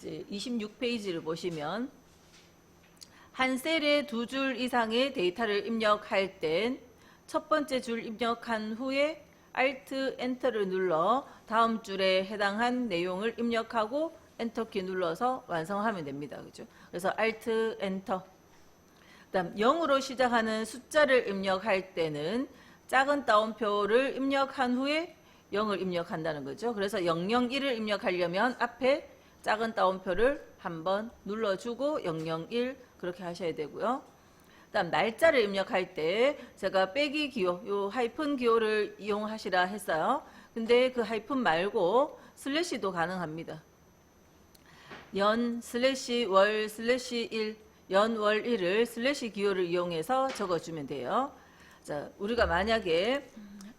이제 26페이지를 보시면 한 셀에 2줄 이상의 데이터를 입력할 땐 첫 번째 줄 입력한 후에 Alt 엔터를 눌러 다음 줄에 해당한 내용을 입력하고 엔터키 눌러서 완성하면 됩니다. 그죠? 그래서 Alt 엔터. 그다음 0으로 시작하는 숫자를 입력할 때는 작은 따옴표를 입력한 후에 0을 입력한다는 거죠. 그래서 001을 입력하려면 앞에 작은 따옴표를 한번 눌러주고 001 그렇게 하셔야 되고요. 그다음 날짜를 입력할 때 제가 빼기 기호, 요 하이픈 기호를 이용하시라 했어요. 근데 그 하이픈 말고 슬래시도 가능합니다. 연 슬래시 월 슬래시 1, 연 월 1을 슬래시 기호를 이용해서 적어주면 돼요. 자, 우리가 만약에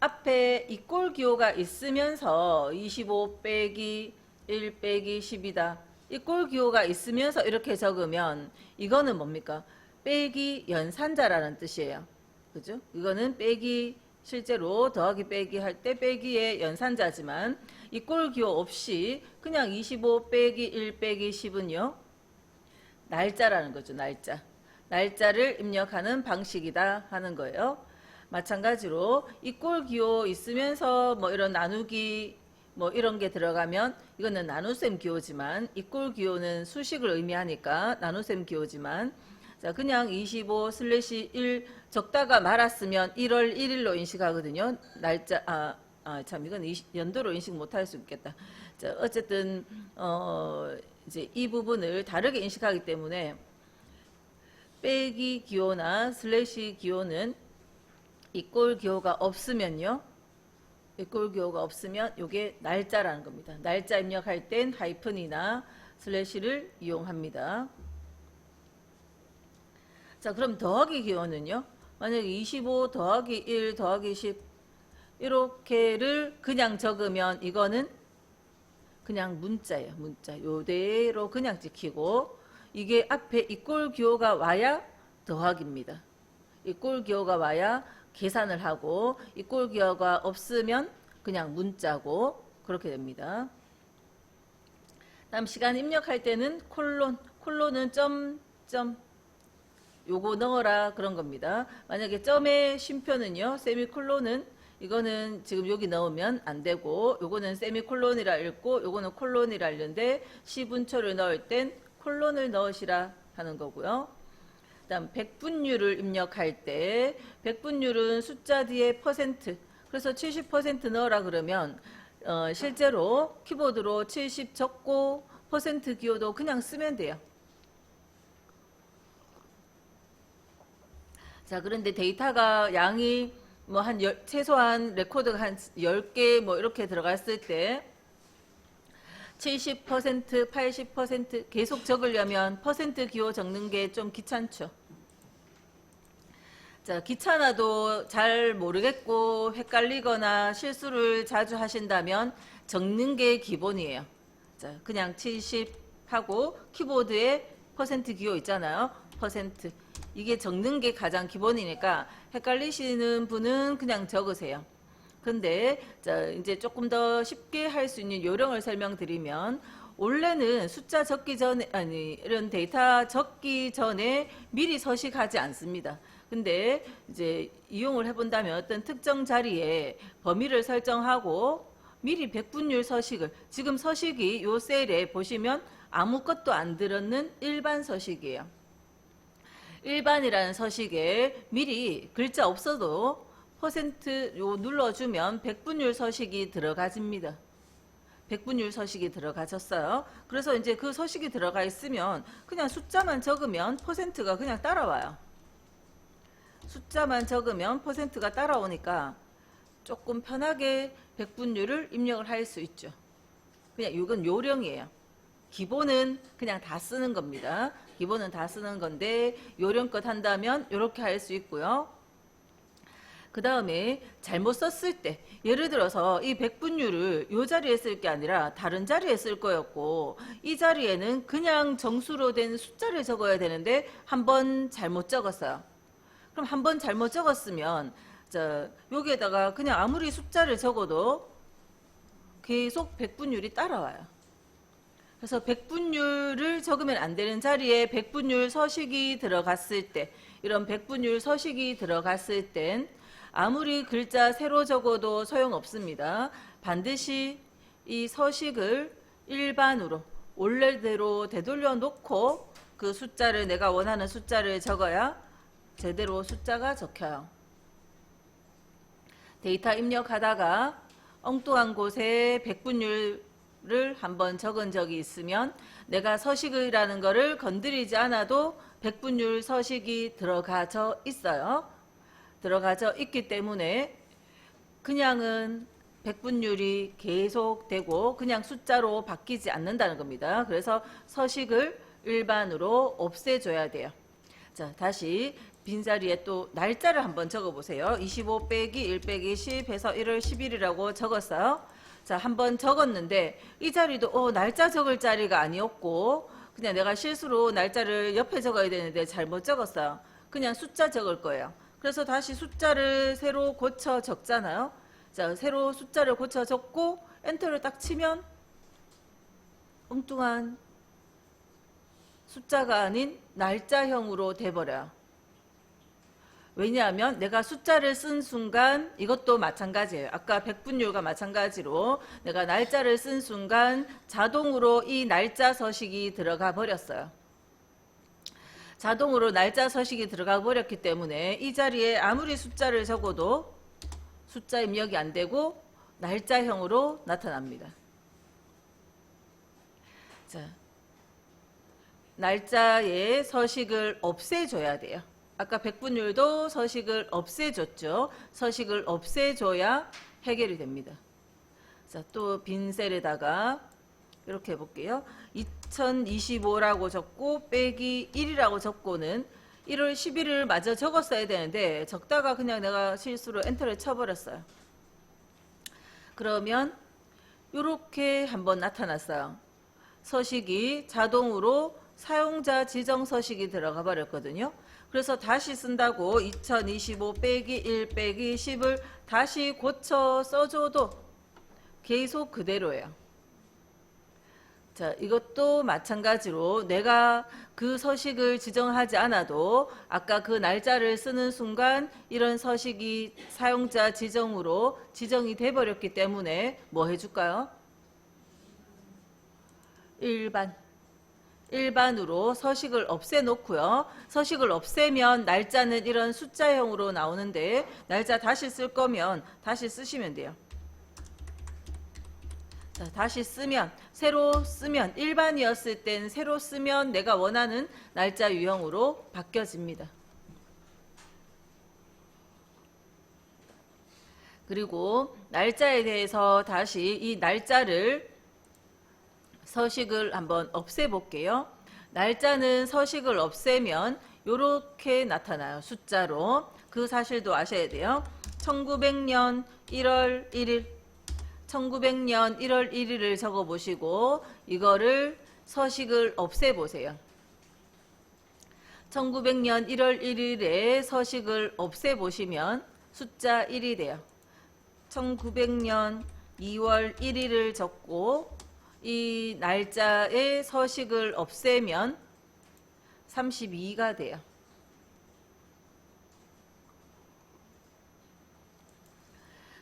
앞에 이꼴 기호가 있으면서 25 빼기 1 빼기 10이다. 이꼴 기호가 있으면서 이렇게 적으면 이거는 뭡니까? 빼기 연산자라는 뜻이에요. 그죠? 이거는 빼기 실제로 더하기 빼기 할 때 빼기의 연산자지만 이꼴 기호 없이 그냥 25 빼기 1 빼기 10은요. 날짜라는 거죠. 날짜를 입력하는 방식이다 하는 거예요. 마찬가지로 이꼴 기호 있으면서 뭐 이런 나누기 뭐 이런 게 들어가면 이거는 나눗셈 기호지만 이꼴 기호는 수식을 의미하니까 나눗셈 기호지만 자 그냥 25/1 적다가 말았으면 1월 1일로 인식하거든요. 날짜 참 이건 연도로 인식 못할 수 있겠다. 자 어쨌든 이제 이 부분을 다르게 인식하기 때문에 빼기 기호나 슬래시 기호는 이꼴 기호가 없으면요. 이꼴 기호가 없으면 이게 날짜라는 겁니다. 날짜 입력할 땐 하이픈이나 슬래시를 이용합니다. 자, 그럼 더하기 기호는요. 만약에 25 더하기 1 더하기 10 이렇게를 그냥 적으면 이거는 그냥 문자예요. 문자. 요대로 그냥 찍히고 이게 앞에 이꼴 기호가 와야 더하기입니다. 이꼴 기호가 와야 계산을 하고 이꼴 기호가 없으면 그냥 문자고 그렇게 됩니다. 다음 시간 입력할 때는 콜론은 점 요거 넣어라 그런 겁니다. 만약에 점의 쉼표는요. 세미콜론은 이거는 지금 여기 넣으면 안 되고 요거는 세미콜론이라 읽고 요거는 콜론이라 읽는데 시분초를 넣을 땐 콜론을 넣으시라 하는 거고요. 다음 백분율을 입력할 때 백분율은 숫자 뒤에 퍼센트 그래서 70% 넣으라 그러면 실제로 키보드로 70 적고 퍼센트 기호도 그냥 쓰면 돼요. 자 그런데 데이터가 양이 뭐 한 최소한 레코드가 한 10개 뭐 이렇게 들어갔을 때 70%, 80% 계속 적으려면 퍼센트 기호 적는 게 좀 귀찮죠. 자, 귀찮아도 잘 모르겠고 헷갈리거나 실수를 자주 하신다면 적는 게 기본이에요. 자, 그냥 70 하고 키보드에 퍼센트 기호 있잖아요. 퍼센트. 이게 적는 게 가장 기본이니까 헷갈리시는 분은 그냥 적으세요. 근데 자, 이제 조금 더 쉽게 할 수 있는 요령을 설명드리면 원래는 숫자 적기 전에 이런 데이터 적기 전에 미리 서식하지 않습니다. 근데 이제 이용을 해본다면 어떤 특정 자리에 범위를 설정하고 미리 백분율 서식을 지금 서식이 요 셀에 보시면 아무것도 안 들었는 일반 서식이에요. 일반이라는 서식에 미리 글자 없어도 퍼센트 요 눌러주면 백분율 서식이 들어가집니다. 백분율 서식이 들어가졌어요. 그래서 이제 그 서식이 들어가 있으면 그냥 숫자만 적으면 퍼센트가 그냥 따라와요. 숫자만 적으면 퍼센트가 따라오니까 조금 편하게 백분율을 입력을 할 수 있죠. 그냥 이건 요령이에요. 기본은 그냥 다 쓰는 겁니다. 기본은 다 쓰는 건데 요령껏 한다면 이렇게 할 수 있고요. 그 다음에 잘못 썼을 때 예를 들어서 이 백분율을 이 자리에 쓸 게 아니라 다른 자리에 쓸 거였고 이 자리에는 그냥 정수로 된 숫자를 적어야 되는데 한번 잘못 적었어요. 그럼 한번 잘못 적었으면 여기에다가 그냥 아무리 숫자를 적어도 계속 백분율이 따라와요. 그래서 백분율을 적으면 안 되는 자리에 백분율 서식이 들어갔을 때, 이런 백분율 서식이 들어갔을 땐 아무리 글자 새로 적어도 소용없습니다. 반드시 이 서식을 일반으로 원래대로 되돌려 놓고 그 숫자를, 내가 원하는 숫자를 적어야 제대로 숫자가 적혀요. 데이터 입력하다가 엉뚱한 곳에 백분율을 한번 적은 적이 있으면 내가 서식이라는 거를 건드리지 않아도 백분율 서식이 들어가져 있어요. 들어가져 있기 때문에 그냥은 백분율이 계속되고 그냥 숫자로 바뀌지 않는다는 겁니다. 그래서 서식을 일반으로 없애줘야 돼요. 자, 다시 빈자리에 또 날짜를 한번 적어보세요. 25 빼기 1 빼기 10 해서 1월 10일이라고 적었어요. 자, 한번 적었는데 이 자리도 날짜 적을 자리가 아니었고 그냥 내가 실수로 날짜를 옆에 적어야 되는데 잘못 적었어요. 그냥 숫자 적을 거예요. 그래서 다시 숫자를 새로 고쳐 적잖아요. 자, 새로 숫자를 고쳐 적고 엔터를 딱 치면 엉뚱한 숫자가 아닌 날짜형으로 돼버려요. 왜냐하면 내가 숫자를 쓴 순간 이것도 마찬가지예요. 아까 백분율과 마찬가지로 내가 날짜를 쓴 순간 자동으로 이 날짜 서식이 들어가 버렸어요. 자동으로 날짜 서식이 들어가 버렸기 때문에 이 자리에 아무리 숫자를 적어도 숫자 입력이 안 되고 날짜형으로 나타납니다. 자, 날짜의 서식을 없애줘야 돼요. 아까 백분율도 서식을 없애줬죠. 서식을 없애줘야 해결이 됩니다. 자, 또 빈 셀에다가 이렇게 해볼게요. 2025라고 적고 빼기 1이라고 적고는 1월 11일 마저 적었어야 되는데 적다가 그냥 내가 실수로 엔터를 쳐버렸어요. 그러면 이렇게 한번 나타났어요. 서식이 자동으로 사용자 지정 서식이 들어가 버렸거든요. 그래서 다시 쓴다고 2025 빼기 1 빼기 10을 다시 고쳐 써줘도 계속 그대로예요. 자, 이것도 마찬가지로 내가 그 서식을 지정하지 않아도 아까 그 날짜를 쓰는 순간 이런 서식이 사용자 지정으로 지정이 돼 버렸기 때문에 뭐 해줄까요? 일반으로 서식을 없애놓고요. 서식을 없애면 날짜는 이런 숫자형으로 나오는데 날짜 다시 쓸 거면 다시 쓰시면 돼요. 자, 다시 쓰면, 새로 쓰면, 일반이었을 땐 새로 쓰면 내가 원하는 날짜 유형으로 바뀌어집니다. 그리고 날짜에 대해서 다시 이 날짜를 서식을 한번 없애볼게요. 날짜는 서식을 없애면 이렇게 나타나요. 숫자로. 그 사실도 아셔야 돼요. 1900년 1월 1일 1900년 1월 1일을 적어보시고 이거를 서식을 없애보세요. 1900년 1월 1일에 서식을 없애보시면 숫자 1이 돼요. 1900년 2월 1일을 적고 이 날짜의 서식을 없애면 32가 돼요.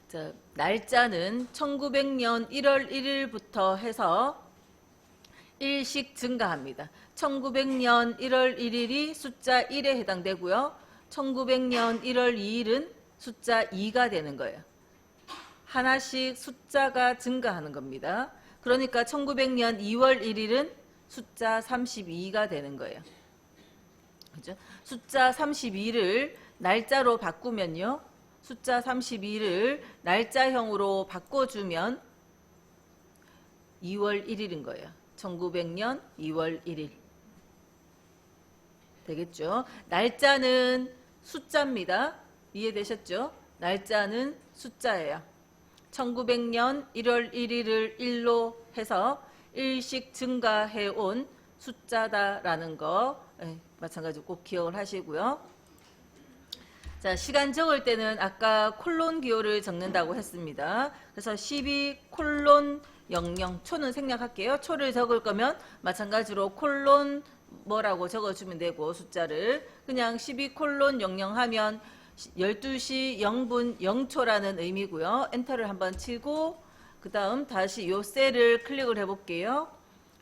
자, 날짜는 1900년 1월 1일부터 해서 1씩 증가합니다. 1900년 1월 1일이 숫자 1에 해당되고요. 1900년 1월 2일은 숫자 2가 되는 거예요. 하나씩 숫자가 증가하는 겁니다. 그러니까 1900년 2월 1일은 숫자 32가 되는 거예요. 그죠? 숫자 32를 날짜로 바꾸면요. 숫자 32를 날짜형으로 바꿔주면 2월 1일인 거예요. 1900년 2월 1일. 되겠죠? 날짜는 숫자입니다. 이해되셨죠? 날짜는 숫자예요. 1900년 1월 1일을 1로 해서 1씩 증가해온 숫자다라는 거 마찬가지로 꼭 기억을 하시고요. 자, 시간 적을 때는 아까 콜론 기호를 적는다고 했습니다. 그래서 12 콜론 00 초는 생략할게요. 초를 적을 거면 마찬가지로 콜론 뭐라고 적어주면 되고 숫자를 그냥 12 콜론 00 하면 12시 0분 0초라는 의미고요. 엔터를 한번 치고 그 다음 다시 요 셀을 클릭을 해볼게요.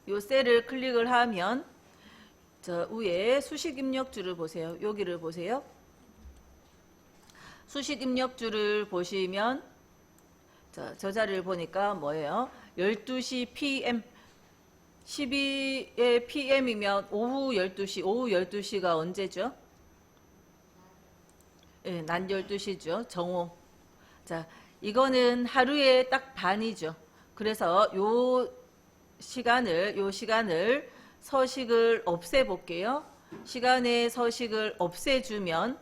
요 셀을 클릭을 하면 저 위에 수식 입력줄을 보세요. 여기를 보세요. 수식 입력줄을 보시면 저 자리를 보니까 뭐예요? 12시 PM 12에 PM이면 오후 12시, 오후 12시가 언제죠? 예, 낮 12시죠. 정오. 자, 이거는 하루에 딱 반이죠. 그래서 요 시간을 서식을 없애 볼게요. 시간의 서식을 없애주면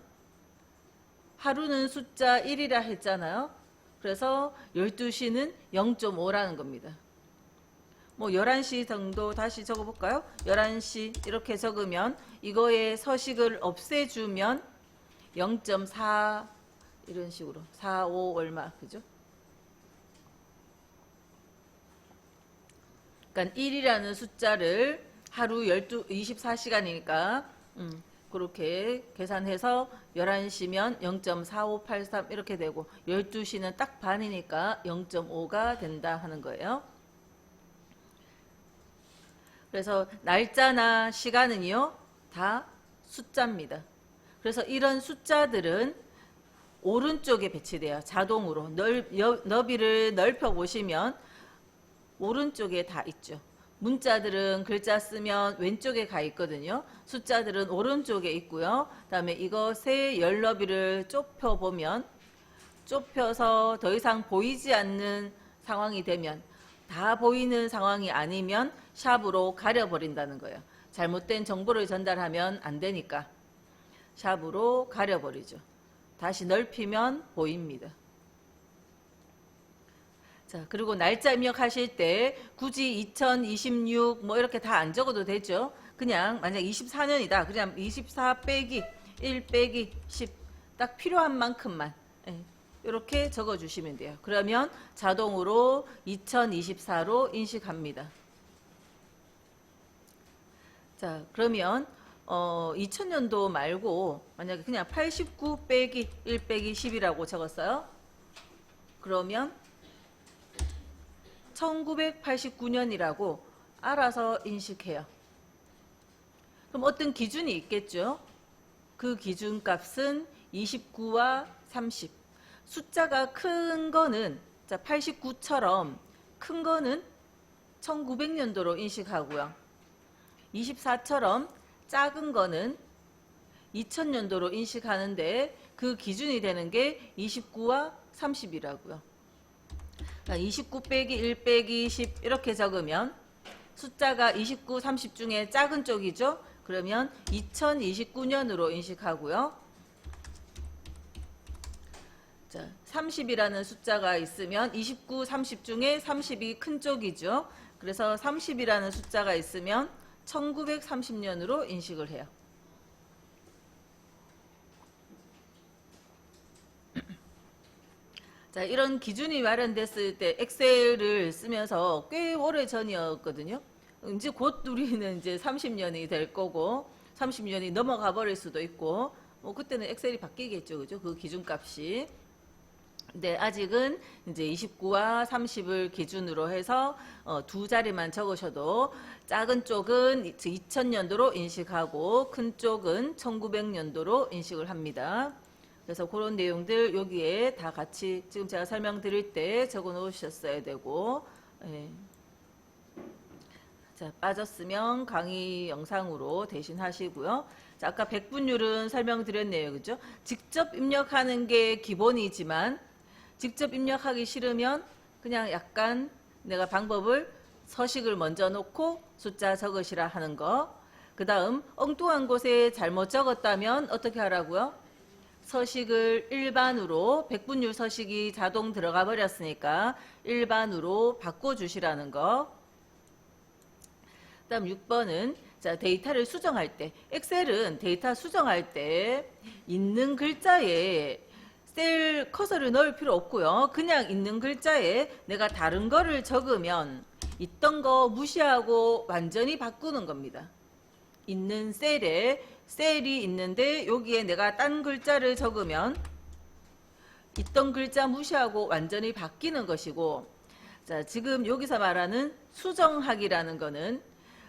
하루는 숫자 1이라 했잖아요. 그래서 12시는 0.5라는 겁니다. 뭐 11시 정도 다시 적어볼까요? 11시 이렇게 적으면 이거의 서식을 없애주면 0.4 이런 식으로 4, 5 얼마 그죠? 그러니까 1이라는 숫자를 하루 24시간이니까 그렇게 계산해서 11시면 0.4583 이렇게 되고 12시는 딱 반이니까 0.5가 된다 하는 거예요. 그래서 날짜나 시간은요 다 숫자입니다. 그래서 이런 숫자들은 오른쪽에 배치돼요. 자동으로 너비를 넓혀 보시면 오른쪽에 다 있죠. 문자들은 글자 쓰면 왼쪽에 가 있거든요. 숫자들은 오른쪽에 있고요. 그 다음에 이것의 열 너비를 좁혀 보면 좁혀서 더 이상 보이지 않는 상황이 되면 다 보이는 상황이 아니면 샵으로 가려버린다는 거예요. 잘못된 정보를 전달하면 안 되니까 샵으로 가려버리죠. 다시 넓히면 보입니다. 자, 그리고 날짜 입력하실 때 굳이 2026 뭐 이렇게 다 안 적어도 되죠. 그냥 만약 24년이다. 그냥 24 빼기 1 빼기 10 딱 필요한 만큼만 이렇게 적어주시면 돼요. 그러면 자동으로 2024로 인식합니다. 자, 그러면 2000년도 말고 만약에 그냥 89 빼기 1 빼기 10이라고 적었어요. 그러면 1989년이라고 알아서 인식해요. 그럼 어떤 기준이 있겠죠? 그 기준값은 29와 30. 숫자가 큰 거는 89처럼 큰 거는 1900년도로 인식하고요. 24처럼 작은 거는 2000년도로 인식하는데 그 기준이 되는 게 29와 30이라고요. 29 빼기 1 빼기 10 이렇게 적으면 숫자가 29, 30 중에 작은 쪽이죠. 그러면 2029년으로 인식하고요. 자, 30이라는 숫자가 있으면 29, 30 중에 30이 큰 쪽이죠. 그래서 30이라는 숫자가 있으면 1930년으로 인식을 해요. 자, 이런 기준이 마련됐을 때 엑셀을 쓰면서 꽤 오래 전이었거든요. 이제 곧 우리는 이제 30년이 될 거고 30년이 넘어가 버릴 수도 있고 뭐 그때는 엑셀이 바뀌겠죠. 그죠? 그 기준값이. 근데 아직은 이제 29와 30을 기준으로 해서 두 자리만 적으셔도 작은 쪽은 2000년도로 인식하고 큰 쪽은 1900년도로 인식을 합니다. 그래서 그런 내용들 여기에 다 같이 지금 제가 설명드릴 때 적어 놓으셨어야 되고 자, 빠졌으면 강의 영상으로 대신 하시고요. 자, 아까 백분율은 설명드렸네요. 그죠? 직접 입력하는 게 기본이지만 직접 입력하기 싫으면 그냥 약간 내가 방법을 서식을 먼저 놓고 숫자 적으시라 하는 거. 그 다음 엉뚱한 곳에 잘못 적었다면 어떻게 하라고요? 서식을 일반으로 백분율 서식이 자동 들어가 버렸으니까 일반으로 바꿔주시라는 거. 그 다음 6번은 자, 데이터를 수정할 때 엑셀은 데이터 수정할 때 있는 글자에 셀 커서를 넣을 필요 없고요. 그냥 있는 글자에 내가 다른 거를 적으면 있던 거 무시하고 완전히 바꾸는 겁니다. 있는 셀에 셀이 있는데 여기에 내가 딴 글자를 적으면 있던 글자 무시하고 완전히 바뀌는 것이고, 자, 지금 여기서 말하는 수정하기라는 거는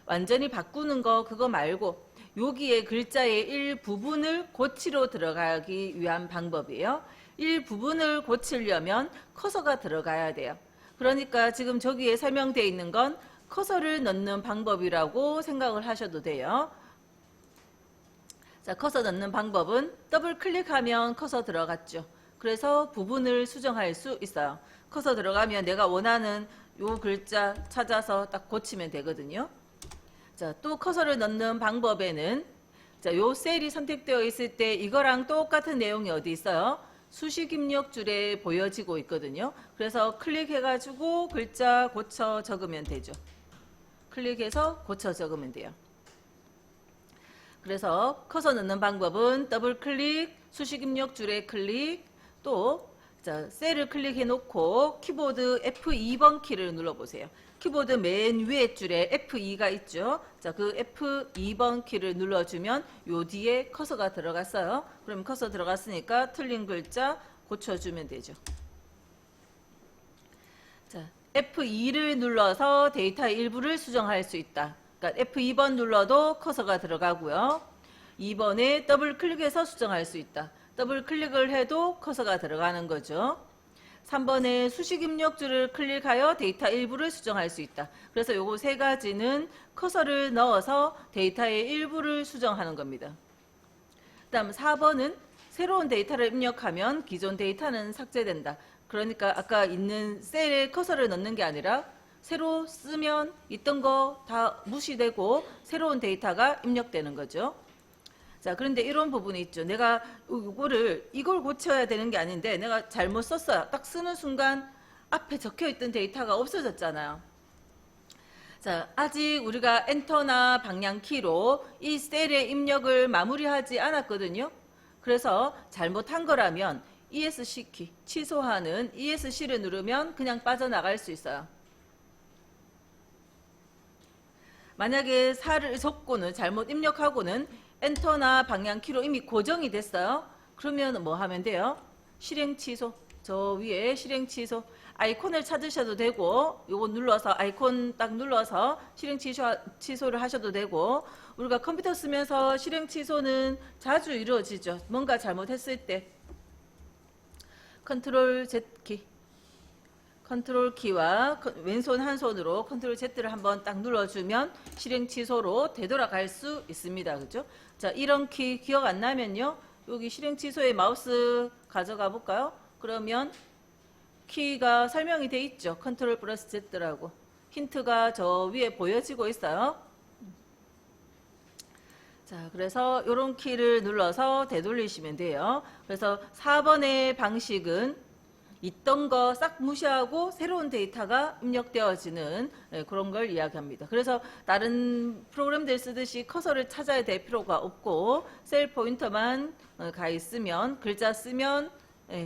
완전히 바꾸는 거 그거 말고 여기에 글자의 일부분을 고치러 들어가기 위한 방법이에요. 일부분을 고치려면 커서가 들어가야 돼요. 그러니까 지금 저기에 설명되어 있는 건 커서를 넣는 방법이라고 생각을 하셔도 돼요. 자, 커서 넣는 방법은 더블 클릭하면 커서 들어갔죠. 그래서 부분을 수정할 수 있어요. 커서 들어가면 내가 원하는 요 글자 찾아서 딱 고치면 되거든요. 자, 또 커서를 넣는 방법에는 자, 요 셀이 선택되어 있을 때 이거랑 똑같은 내용이 어디 있어요? 수식 입력줄에 보여지고 있거든요. 그래서 클릭해가지고 글자 고쳐 적으면 되죠. 클릭해서 고쳐 적으면 돼요. 그래서 커서 넣는 방법은 더블 클릭, 수식 입력줄에 클릭, 또 자, 셀을 클릭해 놓고 키보드 F2번 키를 눌러보세요. 키보드 맨 위에 줄에 F2가 있죠. 자, 그 F2번 키를 눌러주면 요 뒤에 커서가 들어갔어요. 그럼 커서 들어갔으니까 틀린 글자 고쳐주면 되죠. 자, F2를 눌러서 데이터의 일부를 수정할 수 있다. 그러니까 F2번 눌러도 커서가 들어가고요. 2번에 더블 클릭해서 수정할 수 있다. 더블 클릭을 해도 커서가 들어가는 거죠. 3번에 수식 입력줄을 클릭하여 데이터 일부를 수정할 수 있다. 그래서 요거 세 가지는 커서를 넣어서 데이터의 일부를 수정하는 겁니다. 그 다음 4번은 새로운 데이터를 입력하면 기존 데이터는 삭제된다. 그러니까 아까 있는 셀에 커서를 넣는 게 아니라 새로 쓰면 있던 거 다 무시되고 새로운 데이터가 입력되는 거죠. 자, 그런데 이런 부분이 있죠. 내가 이걸 고쳐야 되는 게 아닌데 내가 잘못 썼어요. 딱 쓰는 순간 앞에 적혀있던 데이터가 없어졌잖아요. 자, 아직 우리가 엔터나 방향키로 이 셀의 입력을 마무리하지 않았거든요. 그래서 잘못한 거라면 ESC키, 취소하는 ESC를 누르면 그냥 빠져나갈 수 있어요. 만약에 살을 적고는 잘못 입력하고는 엔터나 방향키로 이미 고정이 됐어요. 그러면 뭐 하면 돼요? 실행 취소. 저 위에 실행 취소. 아이콘을 찾으셔도 되고 요거 눌러서 아이콘 딱 눌러서 실행 취소를 하셔도 되고, 우리가 컴퓨터 쓰면서 실행 취소는 자주 이루어지죠. 뭔가 잘못했을 때 컨트롤 Z키, 컨트롤 키와 왼손 한 손으로 컨트롤 Z를 한번 딱 눌러주면 실행 취소로 되돌아갈 수 있습니다. 그죠? 자, 이런 키 기억 안 나면요, 여기 실행 취소에 마우스 가져가 볼까요? 그러면 키가 설명이 돼 있죠. 컨트롤 플러스 Z라고 힌트가 저 위에 보여지고 있어요. 자, 그래서 이런 키를 눌러서 되돌리시면 돼요. 그래서 4번의 방식은 있던 거 싹 무시하고 새로운 데이터가 입력되어지는 그런 걸 이야기합니다. 그래서 다른 프로그램들 쓰듯이 커서를 찾아야 될 필요가 없고 셀 포인터만 가 있으면 글자 쓰면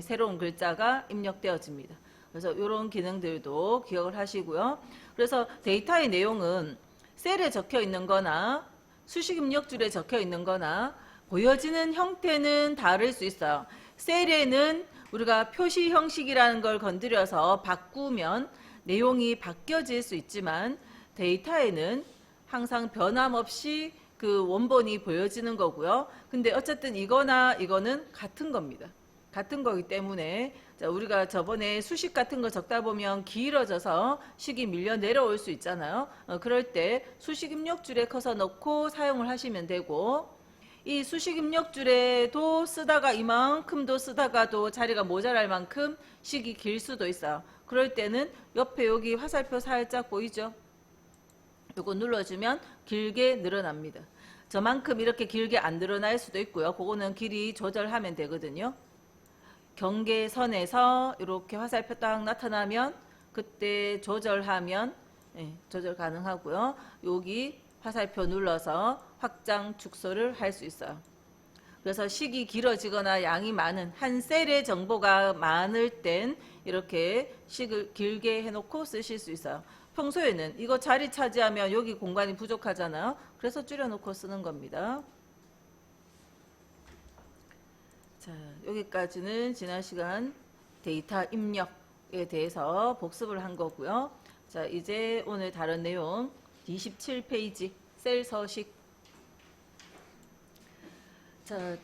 새로운 글자가 입력되어집니다. 그래서 이런 기능들도 기억을 하시고요. 그래서 데이터의 내용은 셀에 적혀 있는 거나 수식 입력줄에 적혀 있는 거나 보여지는 형태는 다를 수 있어요. 셀에는 우리가 표시 형식이라는 걸 건드려서 바꾸면 내용이 바뀌어질 수 있지만 데이터에는 항상 변함없이 그 원본이 보여지는 거고요. 근데 어쨌든 이거나 이거는 같은 겁니다. 같은 거기 때문에 자, 우리가 저번에 수식 같은 거 적다 보면 길어져서 식이 밀려 내려올 수 있잖아요. 그럴 때 수식 입력줄에 커서 넣고 사용을 하시면 되고, 이 수식 입력줄에도 쓰다가 이만큼도 쓰다가도 자리가 모자랄 만큼 식이 길 수도 있어요. 그럴 때는 옆에 여기 화살표 살짝 보이죠? 이거 눌러주면 길게 늘어납니다. 저만큼 이렇게 길게 안 늘어날 수도 있고요. 그거는 길이 조절하면 되거든요. 경계선에서 이렇게 화살표 딱 나타나면 그때 조절하면 조절 가능하고요. 여기 화살표 눌러서 확장 축소를 할 수 있어요. 그래서 식이 길어지거나 양이 많은 한 셀의 정보가 많을 땐 이렇게 식을 길게 해놓고 쓰실 수 있어요. 평소에는 이거 자리 차지하면 여기 공간이 부족하잖아요. 그래서 줄여놓고 쓰는 겁니다. 자, 여기까지는 지난 시간 데이터 입력에 대해서 복습을 한 거고요. 자, 이제 오늘 다른 내용 27페이지 셀 서식. 자,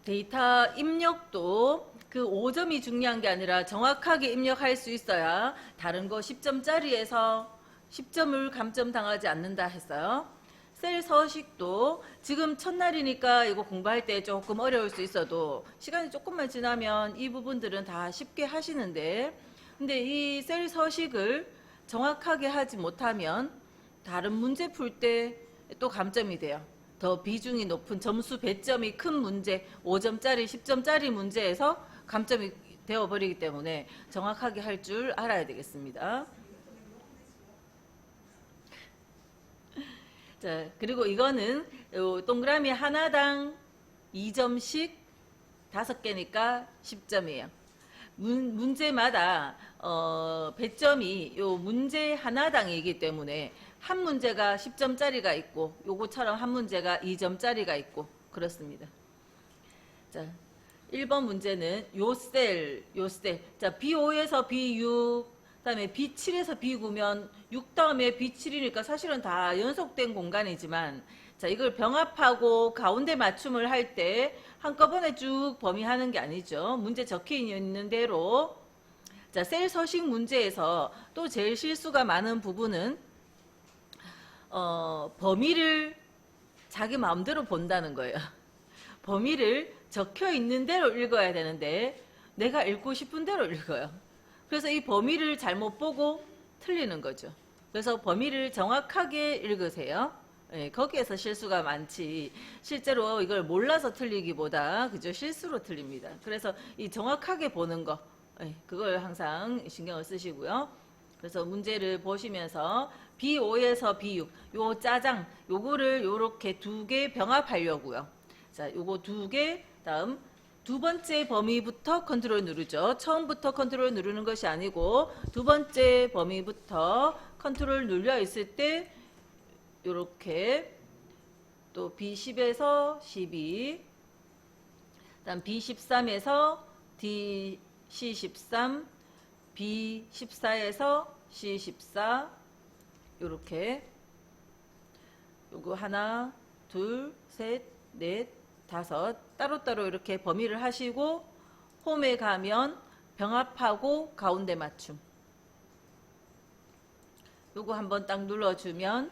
데이터 입력도 그 5점이 중요한 게 아니라 정확하게 입력할 수 있어야 다른 거 10점짜리에서 10점을 감점당하지 않는다 했어요. 셀 서식도 지금 첫날이니까 이거 공부할 때 조금 어려울 수 있어도 시간이 조금만 지나면 이 부분들은 다 쉽게 하시는데, 근데 이 셀 서식을 정확하게 하지 못하면 다른 문제 풀 때 또 감점이 돼요. 더 비중이 높은 점수 배점이 큰 문제, 5점짜리, 10점짜리 문제에서 감점이 되어버리기 때문에 정확하게 할 줄 알아야 되겠습니다. 자, 그리고 이거는 동그라미 하나당 2점씩 5개니까 10점이에요. 문제마다 배점이 요 문제 하나당이기 때문에 한 문제가 10점짜리가 있고 요거처럼 한 문제가 2점짜리가 있고 그렇습니다. 자, 1번 문제는 요 셀. 자, B5에서 B6, 그다음에 B7에서 B9면 6 다음에 B7이니까 사실은 다 연속된 공간이지만, 자, 이걸 병합하고 가운데 맞춤을 할 때 한꺼번에 쭉 범위하는 게 아니죠. 문제 적혀 있는 대로. 자, 셀 서식 문제에서 또 제일 실수가 많은 부분은 범위를 자기 마음대로 본다는 거예요. 범위를 적혀 있는 대로 읽어야 되는데 내가 읽고 싶은 대로 읽어요. 그래서 이 범위를 잘못 보고 틀리는 거죠. 그래서 범위를 정확하게 읽으세요. 예, 거기에서 실수가 많지 실제로 이걸 몰라서 틀리기보다 그저 실수로 틀립니다. 그래서 이 정확하게 보는 거, 예, 그걸 항상 신경을 쓰시고요. 그래서 문제를 보시면서 B5에서 B6 요 짜장 요거를 요렇게 2개 병합하려고요. 자, 요거 2개 다음 두 번째 범위부터 컨트롤 누르죠. 처음부터 컨트롤 누르는 것이 아니고 두 번째 범위부터 컨트롤 눌려 있을 때 요렇게 또 B10에서 12, 다음 B13에서 DC13, B14에서 C14 요렇게 요거 하나, 둘, 셋, 넷, 다섯 따로따로 이렇게 범위를 하시고 홈에 가면 병합하고 가운데 맞춤 요거 한번 딱 눌러주면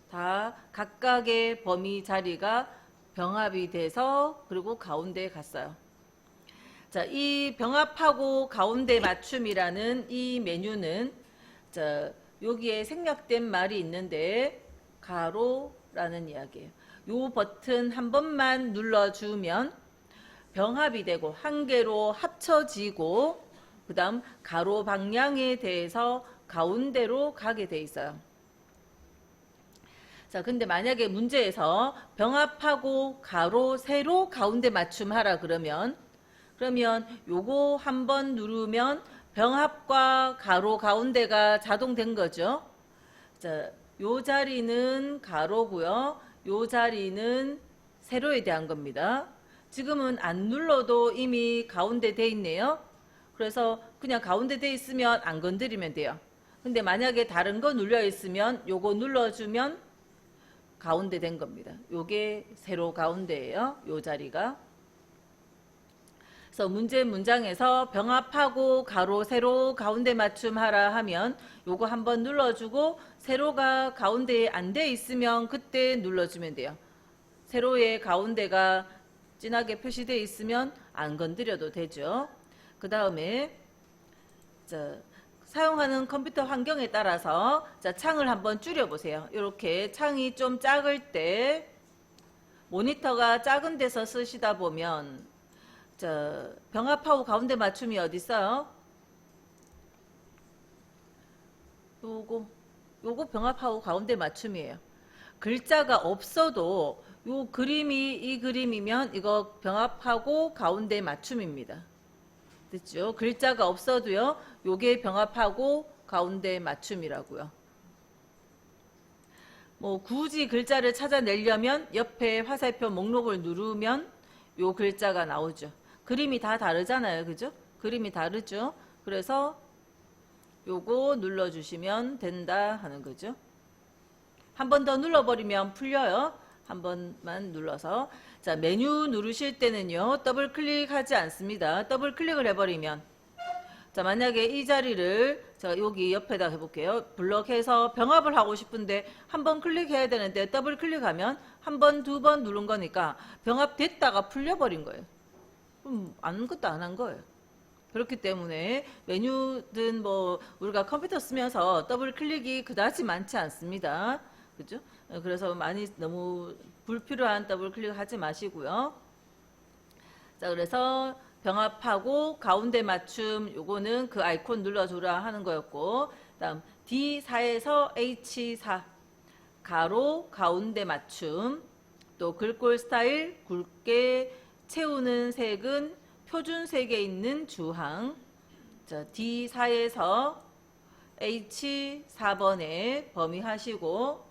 다 각각의 범위 자리가 병합이 돼서 그리고 가운데에 갔어요. 자, 이 병합하고 가운데 맞춤이라는 이 메뉴는 자, 여기에 생략된 말이 있는데 가로라는 이야기예요. 요 버튼 한 번만 눌러주면 병합이 되고 한 개로 합쳐지고 그 다음 가로 방향에 대해서 가운데로 가게 돼 있어요. 자, 근데 만약에 문제에서 병합하고 가로, 세로 가운데 맞춤하라 그러면 요거 한번 누르면 병합과 가로 가운데가 자동된 거죠. 자, 요 자리는 가로고요. 요 자리는 세로에 대한 겁니다. 지금은 안 눌러도 이미 가운데 돼 있네요. 그래서 그냥 가운데 돼 있으면 안 건드리면 돼요. 근데 만약에 다른 거 눌려 있으면 요거 눌러주면 가운데 된 겁니다. 요게 세로 가운데예요. 요 자리가. 그래서 문제 문장에서 병합하고 가로 세로 가운데 맞춤하라 하면 요거 한번 눌러주고 세로가 가운데에 안 돼 있으면 그때 눌러주면 돼요. 세로의 가운데가 진하게 표시되어 있으면 안 건드려도 되죠. 그 다음에 사용하는 컴퓨터 환경에 따라서 창을 한번 줄여보세요. 이렇게 창이 좀 작을 때 모니터가 작은 데서 쓰시다 보면 병합하고 가운데 맞춤이 어디 있어요? 요거 병합하고 가운데 맞춤이에요. 글자가 없어도 요 그림이 이 그림이면 이거 병합하고 가운데 맞춤입니다. 됐죠? 글자가 없어도요. 요게 병합하고 가운데 맞춤이라고요. 뭐 굳이 글자를 찾아내려면 옆에 화살표 목록을 누르면 요 글자가 나오죠. 그림이 다 다르잖아요. 그죠? 그림이 다르죠. 그래서 요거 눌러주시면 된다 하는 거죠. 한 번 더 눌러버리면 풀려요. 한 번만 눌러서. 자, 메뉴 누르실 때는요. 더블 클릭하지 않습니다. 더블 클릭을 해버리면, 자, 만약에 이 자리를 제가 여기 옆에다 해볼게요. 블럭해서 병합을 하고 싶은데 한 번 클릭해야 되는데 더블 클릭하면 한 번, 두 번 누른 거니까 병합됐다가 풀려버린 거예요. 아무것도 안 한 거예요. 그렇기 때문에 메뉴든 뭐 우리가 컴퓨터 쓰면서 더블 클릭이 그다지 많지 않습니다. 그죠? 그래서 많이 너무 불필요한 더블 클릭 하지 마시고요. 자, 그래서 병합하고 가운데 맞춤, 요거는 그 아이콘 눌러주라 하는 거였고, 다음 D4에서 H4 가로 가운데 맞춤, 또 글꼴 스타일 굵게 채우는 색은 표준색에 있는 주황. 자, D4에서 H4번에 범위하시고,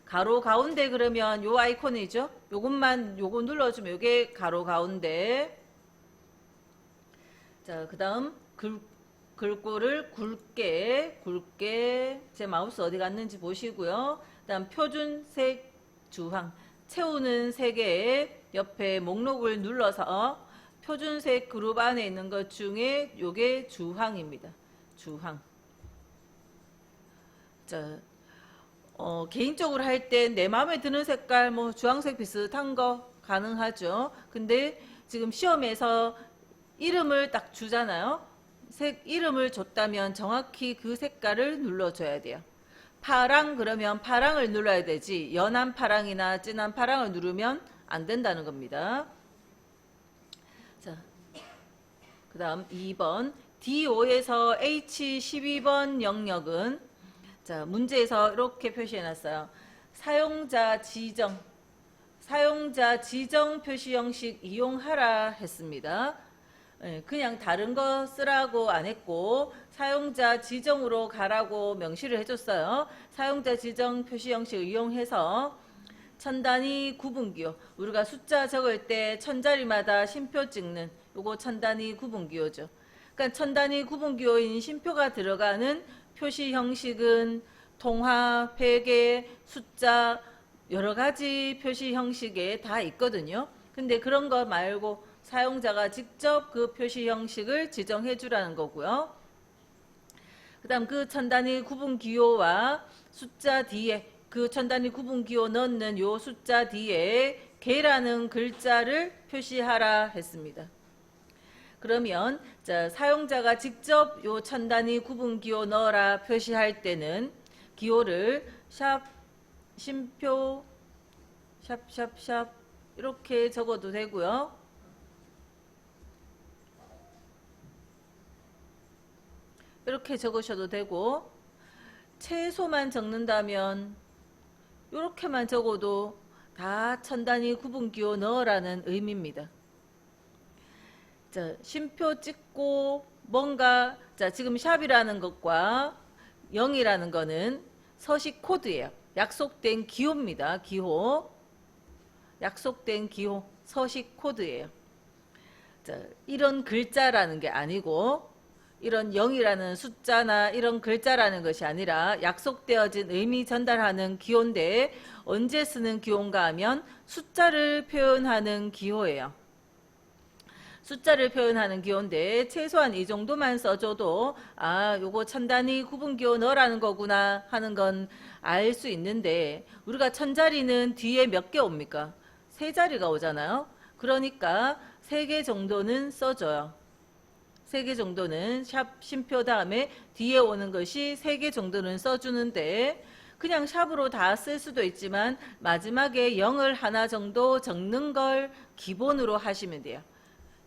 가로 가운데 그러면 요 아이콘이죠. 요거 눌러주면 요게 가로 가운데. 자, 그 다음 글꼴을 굵게 제 마우스 어디 갔는지 보시고요. 그 다음 표준색 주황 채우는 색의 옆에 목록을 눌러서 표준색 그룹 안에 있는 것 중에 요게 주황입니다. 주황. 자, 개인적으로 할 때 내 마음에 드는 색깔 뭐 주황색 비슷한 거 가능하죠. 근데 지금 시험에서 이름을 딱 주잖아요. 색 이름을 줬다면 정확히 그 색깔을 눌러줘야 돼요. 파랑 그러면 파랑을 눌러야 되지 연한 파랑이나 진한 파랑을 누르면 안 된다는 겁니다. 자, 그 다음 2번 D5에서 H12번 영역은, 자, 문제에서 이렇게 표시해놨어요. 사용자 지정 표시 형식 이용하라 했습니다. 그냥 다른 거 쓰라고 안 했고 사용자 지정으로 가라고 명시를 해줬어요. 사용자 지정 표시 형식 이용해서 천단위 구분기호, 우리가 숫자 적을 때 천자리마다 쉼표 찍는 요거 천단위 구분기호죠. 그러니까 천단위 구분기호인 쉼표가 들어가는 표시 형식은 통화, 회계, 숫자 여러 가지 표시 형식에 다 있거든요. 근데 그런 거 말고 사용자가 직접 그 표시 형식을 지정해 주라는 거고요. 그 다음 그 천단위 구분 기호와 숫자 뒤에 그 천단위 구분 기호 넣는 요 숫자 뒤에 개라는 글자를 표시하라 했습니다. 그러면 자, 사용자가 직접 요 천단위 구분 기호 넣어라 표시할 때는 기호를 샵 쉼표 샵 이렇게 적어도 되고요. 이렇게 적으셔도 되고, 최소만 적는다면 이렇게만 적어도 다 천단위 구분기호 넣으라는 의미입니다. 자, 쉼표 찍고 뭔가, 자, 지금 샵이라는 것과 0이라는 거는 서식 코드예요. 약속된 기호입니다. 기호. 약속된 기호, 서식 코드예요. 자, 이런 글자라는 게 아니고 이런 0이라는 숫자나 이런 글자라는 것이 아니라 약속되어진 의미 전달하는 기호인데, 언제 쓰는 기호인가 하면 숫자를 표현하는 기호예요. 숫자를 표현하는 기호인데 최소한 이 정도만 써줘도 아, 요거 천단위 구분기호 넣으라는 거구나 하는 건 알 수 있는데, 우리가 천자리는 뒤에 몇 개 옵니까? 세 자리가 오잖아요. 그러니까 3개 정도는 써줘요. 3개 정도는 샵 쉼표 다음에 뒤에 오는 것이 3개 정도는 써주는데, 그냥 샵으로 다 쓸 수도 있지만 마지막에 0을 하나 정도 적는 걸 기본으로 하시면 돼요.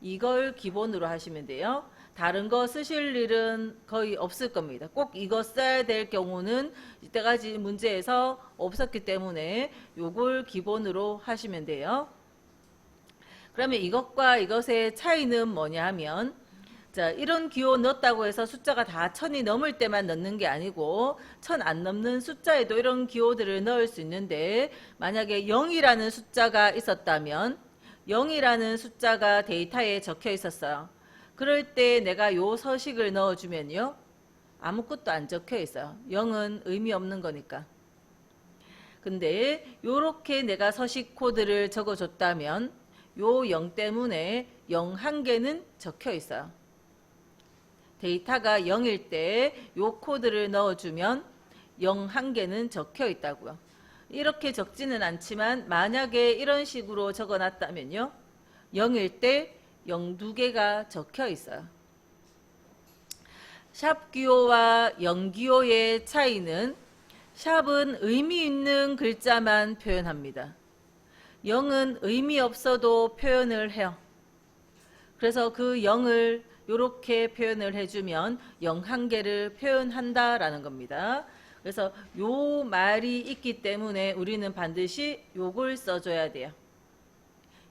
이걸 기본으로 하시면 돼요. 다른 거 쓰실 일은 거의 없을 겁니다. 꼭 이거 써야 될 경우는 이때까지 문제에서 없었기 때문에 요걸 기본으로 하시면 돼요. 그러면 이것과 이것의 차이는 뭐냐 하면, 자, 이런 기호 넣었다고 해서 숫자가 다 1000이 넘을 때만 넣는 게 아니고 1000 안 넘는 숫자에도 이런 기호들을 넣을 수 있는데, 만약에 0이라는 숫자가 있었다면 0이라는 숫자가 데이터에 적혀 있었어요. 그럴 때 내가 요 서식을 넣어주면요, 아무것도 안 적혀 있어요. 0은 의미 없는 거니까. 근데 요렇게 내가 서식 코드를 적어줬다면 요 0 때문에 0 한 개는 적혀 있어요. 데이터가 0일 때 요 코드를 넣어주면 0 한 개는 적혀 있다고요. 이렇게 적지는 않지만 만약에 이런 식으로 적어놨다면요, 0일 때 0 2개가 적혀 있어요. 샵 기호와 0 기호의 차이는, 샵은 의미 있는 글자만 표현합니다. 0은 의미 없어도 표현을 해요. 그래서 그 0을 이렇게 표현을 해주면 0 한 개를 표현한다라는 겁니다. 그래서 요 말이 있기 때문에 우리는 반드시 요걸 써줘야 돼요.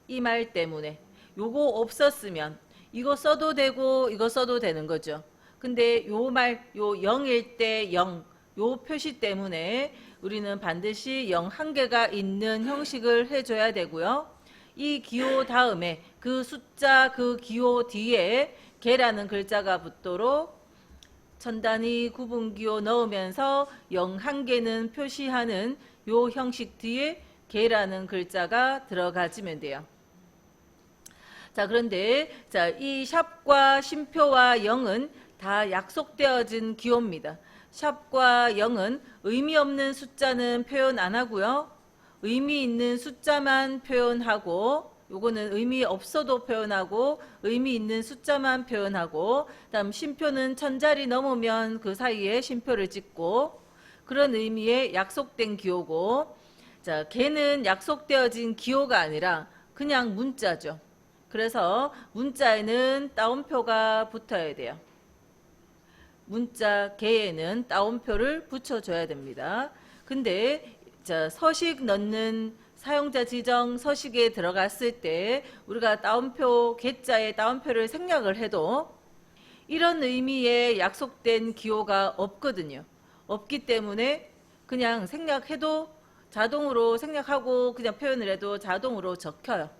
이 말 때문에. 요거 없었으면 이거 써도 되고 이거 써도 되는 거죠. 근데 요 말, 요 0일 때 0, 요 표시 때문에 우리는 반드시 0 한 개가 있는 형식을 해줘야 되고요. 이 기호 다음에 그 숫자 그 기호 뒤에 개라는 글자가 붙도록 천단위 구분기호 넣으면서 0 한 개는 표시하는 요 형식 뒤에 개라는 글자가 들어가지면 돼요. 자, 그런데 자, 이 샵과 쉼표와 0은 다 약속되어진 기호입니다. 샵과 0은 의미 없는 숫자는 표현 안 하고요. 의미 있는 숫자만 표현하고, 요거는 의미 없어도 표현하고 의미 있는 숫자만 표현하고, 다음 쉼표는 1000자리 넘으면 그 사이에 쉼표를 찍고, 그런 의미의 약속된 기호고, 자, 개는 약속되어진 기호가 아니라 그냥 문자죠. 그래서 문자에는 따옴표가 붙어야 돼요. 문자 개에는 따옴표를 붙여줘야 됩니다. 근데 자, 서식 넣는 사용자 지정 서식에 들어갔을 때 우리가 따옴표 개자에 따옴표를 생략을 해도 이런 의미의 약속된 기호가 없거든요. 없기 때문에 그냥 생략해도 자동으로 생략하고 그냥 표현을 해도 자동으로 적혀요.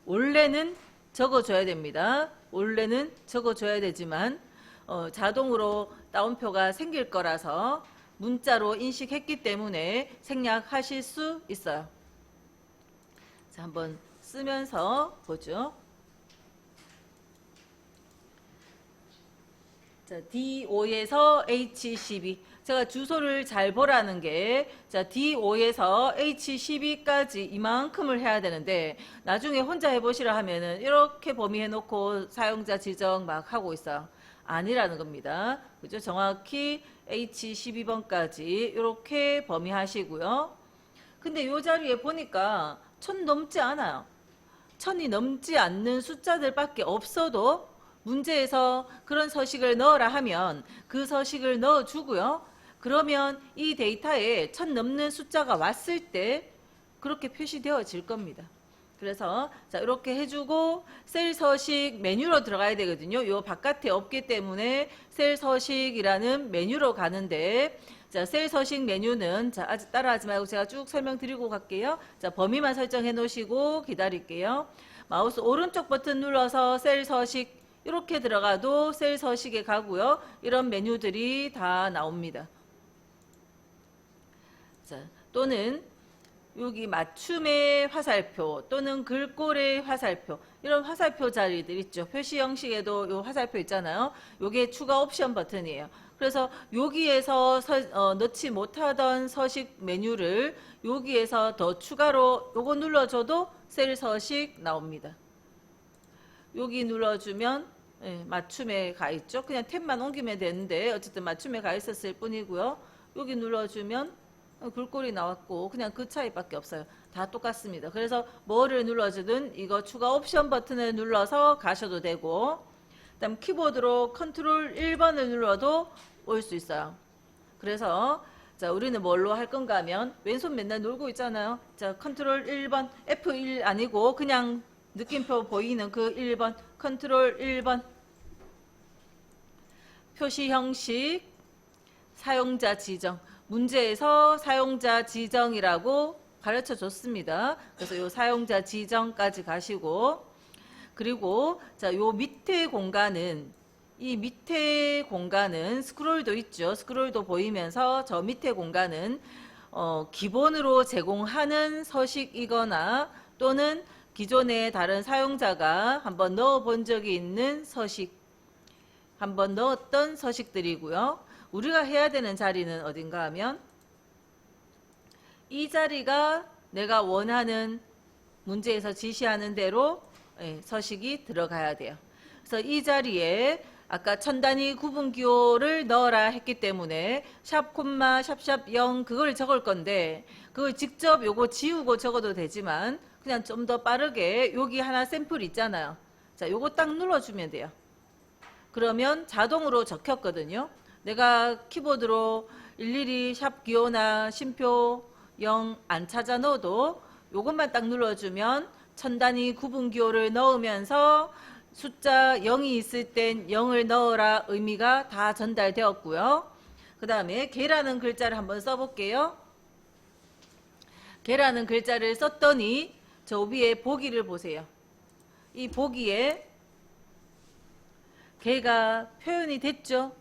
원래는 적어줘야 됩니다. 원래는 적어줘야 되지만 자동으로 따옴표가 생길 거라서 문자로 인식했기 때문에 생략하실 수 있어요. 자, 한번 쓰면서 보죠. 자, D5에서 H12. 제가 주소를 잘 보라는 게, 자, D5에서 H12까지 이만큼을 해야 되는데, 나중에 혼자 해보시라 하면은 이렇게 범위해 놓고 사용자 지정 막 하고 있어요. 아니라는 겁니다. 그죠? 정확히 H12번까지 이렇게 범위하시고요. 근데 이 자리에 보니까 1000 넘지 않아요. 1000이 넘지 않는 숫자들밖에 없어도 문제에서 그런 서식을 넣어라 하면 그 서식을 넣어주고요. 그러면 이 데이터에 1000 넘는 숫자가 왔을 때 그렇게 표시되어질 겁니다. 그래서 자, 이렇게 해주고 셀 서식 메뉴로 들어가야 되거든요. 요 바깥에 없기 때문에 셀 서식이라는 메뉴로 가는데, 자, 셀 서식 메뉴는 자, 아직 따라하지 말고 제가 쭉 설명드리고 갈게요. 자, 범위만 설정해 놓으시고 기다릴게요. 마우스 오른쪽 버튼 눌러서 셀 서식 이렇게 들어가도 셀 서식에 가고요. 이런 메뉴들이 다 나옵니다. 자, 또는 여기 맞춤의 화살표 또는 글꼴의 화살표, 이런 화살표 자리들 있죠. 표시 형식에도 요 화살표 있잖아요. 요게 추가 옵션 버튼이에요. 그래서 여기에서 넣지 못하던 서식 메뉴를 여기에서 더 추가로 요거 눌러줘도 셀 서식 나옵니다. 여기 눌러주면 맞춤에 가 있죠. 그냥 탭만 옮기면 되는데 어쨌든 맞춤에 가 있었을 뿐이고요. 여기 눌러주면 글꼴이 나왔고 그냥 그 차이밖에 없어요. 다 똑같습니다. 그래서 뭐를 눌러주든 이거 추가 옵션 버튼을 눌러서 가셔도 되고, 그다음 키보드로 컨트롤 1번을 눌러도 올 수 있어요. 그래서 자, 우리는 뭘로 할 건가 하면 왼손 맨날 놀고 있잖아요. 자, 컨트롤 1번, F1 아니고 그냥 느낌표 보이는 그 1번, 컨트롤 1번. 표시 형식, 사용자 지정. 문제에서 사용자 지정이라고 가르쳐 줬습니다. 그래서 요 사용자 지정까지 가시고, 그리고 자, 요 밑에 공간은, 이 밑에 공간은 스크롤도 있죠. 스크롤도 보이면서 저 밑에 공간은 기본으로 제공하는 서식이거나 또는 기존에 다른 사용자가 한번 넣어 본 적이 있는 서식, 한번 넣었던 서식들이고요. 우리가 해야 되는 자리는 어딘가 하면 이 자리가 내가 원하는 문제에서 지시하는 대로 서식이 들어가야 돼요. 그래서 이 자리에 아까 천 단위 구분 기호를 넣어라 했기 때문에 샵 콤마 샵샵 0 그걸 적을 건데 그걸 직접 요거 지우고 적어도 되지만 그냥 좀 더 빠르게 여기 하나 샘플 있잖아요. 자, 요거 딱 눌러주면 돼요. 그러면 자동으로 적혔거든요. 내가 키보드로 일일이 샵 기호나 쉼표 0 안 찾아 넣어도 요것만 딱 눌러주면 천 단위 구분 기호를 넣으면서 숫자 0이 있을 땐 0을 넣어라 의미가 다 전달되었고요. 그 다음에 개라는 글자를 한번 써볼게요. 개라는 글자를 썼더니 저 위에 보기를 보세요. 이 보기에 개가 표현이 됐죠.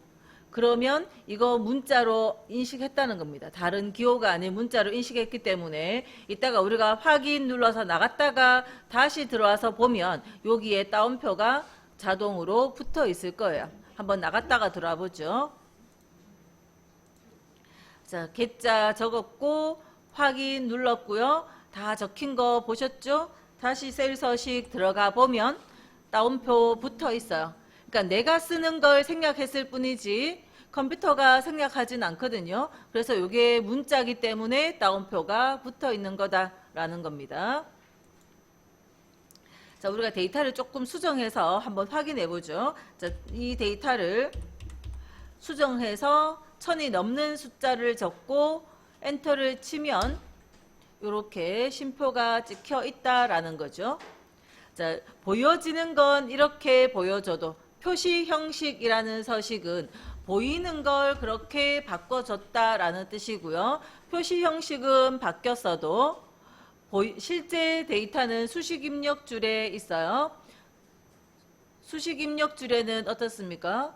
그러면 이거 문자로 인식했다는 겁니다. 다른 기호가 아닌 문자로 인식했기 때문에 이따가 우리가 확인 눌러서 나갔다가 다시 들어와서 보면 여기에 따옴표가 자동으로 붙어 있을 거예요. 한번 나갔다가 들어와 보죠. 자, 개자 적었고 확인 눌렀고요. 다 적힌 거 보셨죠? 다시 셀 서식 들어가 보면 따옴표 붙어 있어요. 그러니까 내가 쓰는 걸 생략했을 뿐이지 컴퓨터가 생략하진 않거든요. 그래서 이게 문자기 때문에 따옴표가 붙어 있는 거다라는 겁니다. 자, 우리가 데이터를 조금 수정해서 한번 확인해 보죠. 자, 이 데이터를 수정해서 1000이 넘는 숫자를 적고 엔터를 치면 이렇게 쉼표가 찍혀 있다라는 거죠. 자, 보여지는 건 이렇게 보여줘도 표시 형식이라는 서식은 보이는 걸 그렇게 바꿔줬다라는 뜻이고요. 표시 형식은 바뀌었어도 실제 데이터는 수식 입력줄에 있어요. 수식 입력줄에는 어떻습니까?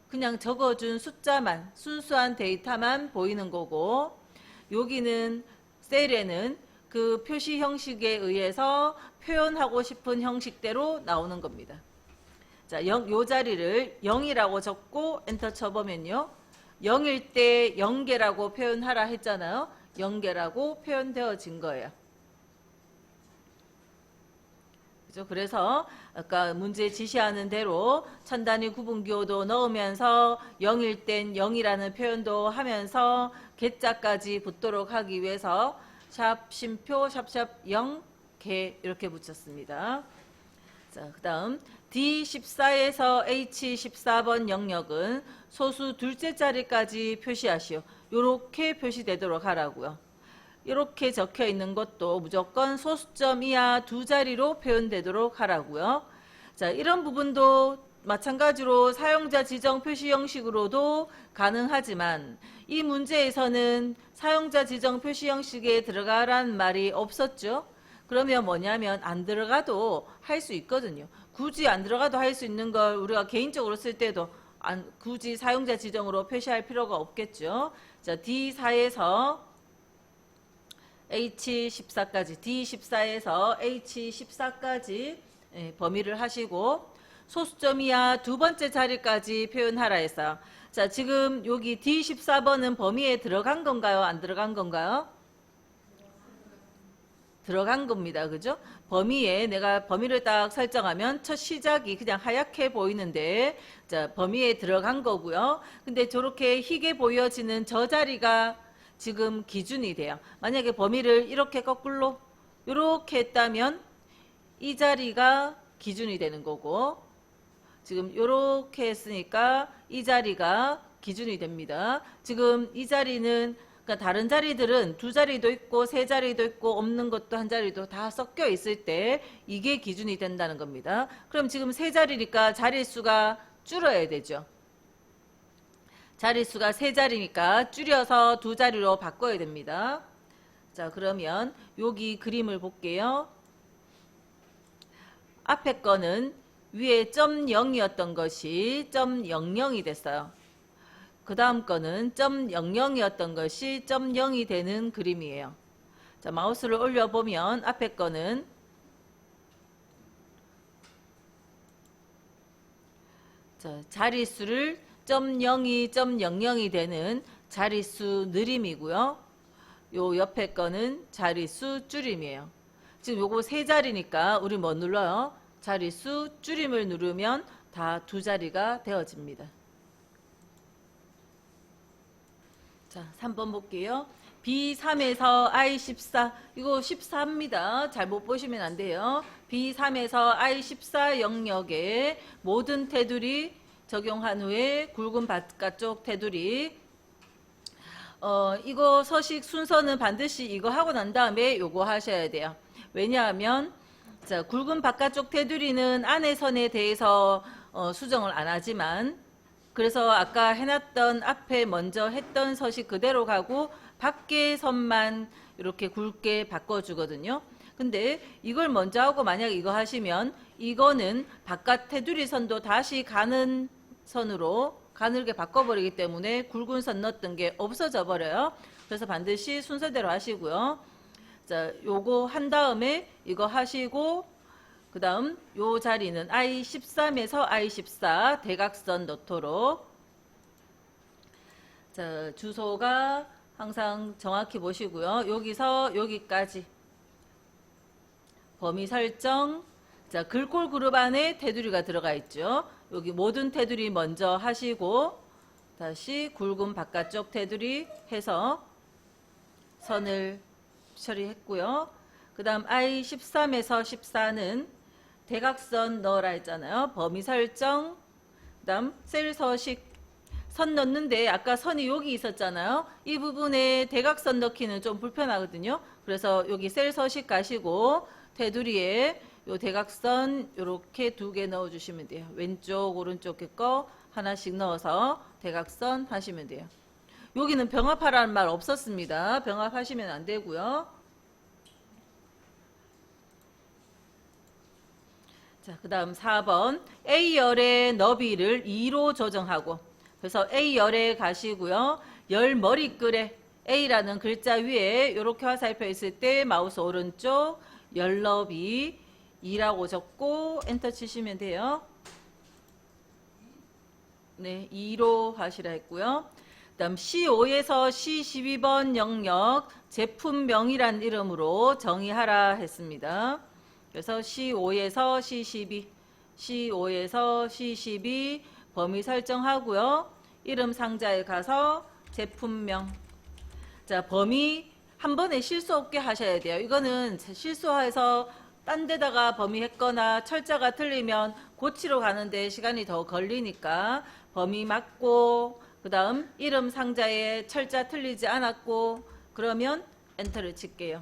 그냥 적어준 숫자만, 순수한 데이터만 보이는 거고, 여기는 셀에는 그 표시 형식에 의해서 표현하고 싶은 형식대로 나오는 겁니다. 자, 요 자리를 0이라고 적고 엔터 쳐보면요. 0일 때 0개라고 표현하라 했잖아요. 0개라고 표현되어진 거예요. 그죠? 그래서 아까 문제 지시하는 대로 천 단위 구분 기호도 넣으면서 0일 땐 0이라는 표현도 하면서 개자까지 붙도록 하기 위해서 샵 쉼표 샵샵 0 개 이렇게 붙였습니다. 자, 그다음 D14에서 H14번 영역은 소수 둘째 자리까지 표시하시오. 이렇게 표시되도록 하라고요. 이렇게 적혀 있는 것도 무조건 소수점 이하 두 자리로 표현되도록 하라고요. 자, 이런 부분도 마찬가지로 사용자 지정 표시 형식으로도 가능하지만 이 문제에서는 사용자 지정 표시 형식에 들어가란 말이 없었죠. 그러면 뭐냐면 안 들어가도 할 수 있거든요. 굳이 안 들어가도 할 수 있는 걸 우리가 개인적으로 쓸 때도 굳이 사용자 지정으로 표시할 필요가 없겠죠. 자, D4에서 H14까지, D14에서 H14까지 범위를 하시고 소수점 이하 두 번째 자리까지 표현하라 했어요. 자, 지금 여기 D14번은 범위에 들어간 건가요? 안 들어간 건가요? 들어간 겁니다. 그죠? 범위에 내가 범위를 딱 설정하면 첫 시작이 그냥 하얗게 보이는데 자, 범위에 들어간 거고요. 근데 저렇게 희게 보여지는 저 자리가 지금 기준이 돼요. 만약에 범위를 이렇게 거꾸로 이렇게 했다면 이 자리가 기준이 되는 거고 지금 요렇게 했으니까 이 자리가 기준이 됩니다. 지금 이 자리는 그러니까 다른 자리들은 두 자리도 있고 세 자리도 있고 없는 것도 한 자리도 다 섞여 있을 때 이게 기준이 된다는 겁니다. 그럼 지금 세 자리니까 자릿수가 줄어야 되죠. 자릿수가 세 자리니까 줄여서 두 자리로 바꿔야 됩니다. 자, 그러면 여기 그림을 볼게요. 앞에 거는 위에 점 0이었던 것이 점 00이 됐어요. 그 다음 거는 점 00이었던 것이 점 0이 되는 그림이에요. 자, 마우스를 올려보면 앞에 거는 자, 자릿수를 점 0이 점 00이 되는 자릿수 느림이고요. 요 옆에 거는 자릿수 줄임이에요. 지금 요거 세 자리니까 우리 뭐 눌러요? 자릿수 줄임을 누르면 다 두 자리가 되어집니다. 자, 3번 볼게요. B3에서 I14, 이거 14입니다. 잘못 보시면 안 돼요. B3에서 I14 영역에 모든 테두리 적용한 후에 굵은 바깥쪽 테두리 이거 서식 순서는 반드시 이거 하고 난 다음에 요거 하셔야 돼요. 왜냐하면 자, 굵은 바깥쪽 테두리는 안의 선에 대해서 수정을 안 하지만 그래서 아까 해놨던 앞에 먼저 했던 서식 그대로 가고 밖의 선만 이렇게 굵게 바꿔주거든요. 근데 이걸 먼저 하고 만약 이거 하시면 이거는 바깥 테두리 선도 다시 가는 선으로 가늘게 바꿔버리기 때문에 굵은 선 넣었던 게 없어져 버려요. 그래서 반드시 순서대로 하시고요. 자, 요거 한 다음에 이거 하시고 그 다음 요 자리는 I13에서 I14 대각선 넣도록 자, 주소가 항상 정확히 보시고요. 여기서 여기까지 범위 설정 자, 글꼴 그룹 안에 테두리가 들어가 있죠. 여기 모든 테두리 먼저 하시고 다시 굵은 바깥쪽 테두리 해서 선을 처리했고요. 그 다음 I13에서 14는 대각선 넣으라 했잖아요. 범위 설정 그 다음 셀 서식 선 넣는데 아까 선이 여기 있었잖아요. 이 부분에 대각선 넣기는 좀 불편하거든요. 그래서 여기 셀 서식 가시고 테두리에 요 대각선 요렇게 두 개 넣어 주시면 돼요. 왼쪽 오른쪽 거 하나씩 넣어서 대각선 하시면 돼요. 여기는 병합하라는 말 없었습니다. 병합하시면 안 되고요. 자, 그 다음 4번 A열의 너비를 2로 조정하고 그래서 A열에 가시고요. 열 머리글에 A라는 글자 위에 이렇게 화살표 있을 때 마우스 오른쪽 열 너비 2라고 적고 엔터 치시면 돼요. 네, 2로 하시라 했고요. 그 다음 C5에서 C12번 영역 제품명이란 이름으로 정의하라 했습니다. 그래서 C5에서 C12, C5에서 C12 범위 설정하고요. 이름 상자에 가서 제품명. 자, 범위 한 번에 실수 없게 하셔야 돼요. 이거는 실수해서 딴 데다가 범위했거나 철자가 틀리면 고치러 가는데 시간이 더 걸리니까 범위 맞고 그 다음 이름 상자에 철자 틀리지 않았고 그러면 엔터를 칠게요.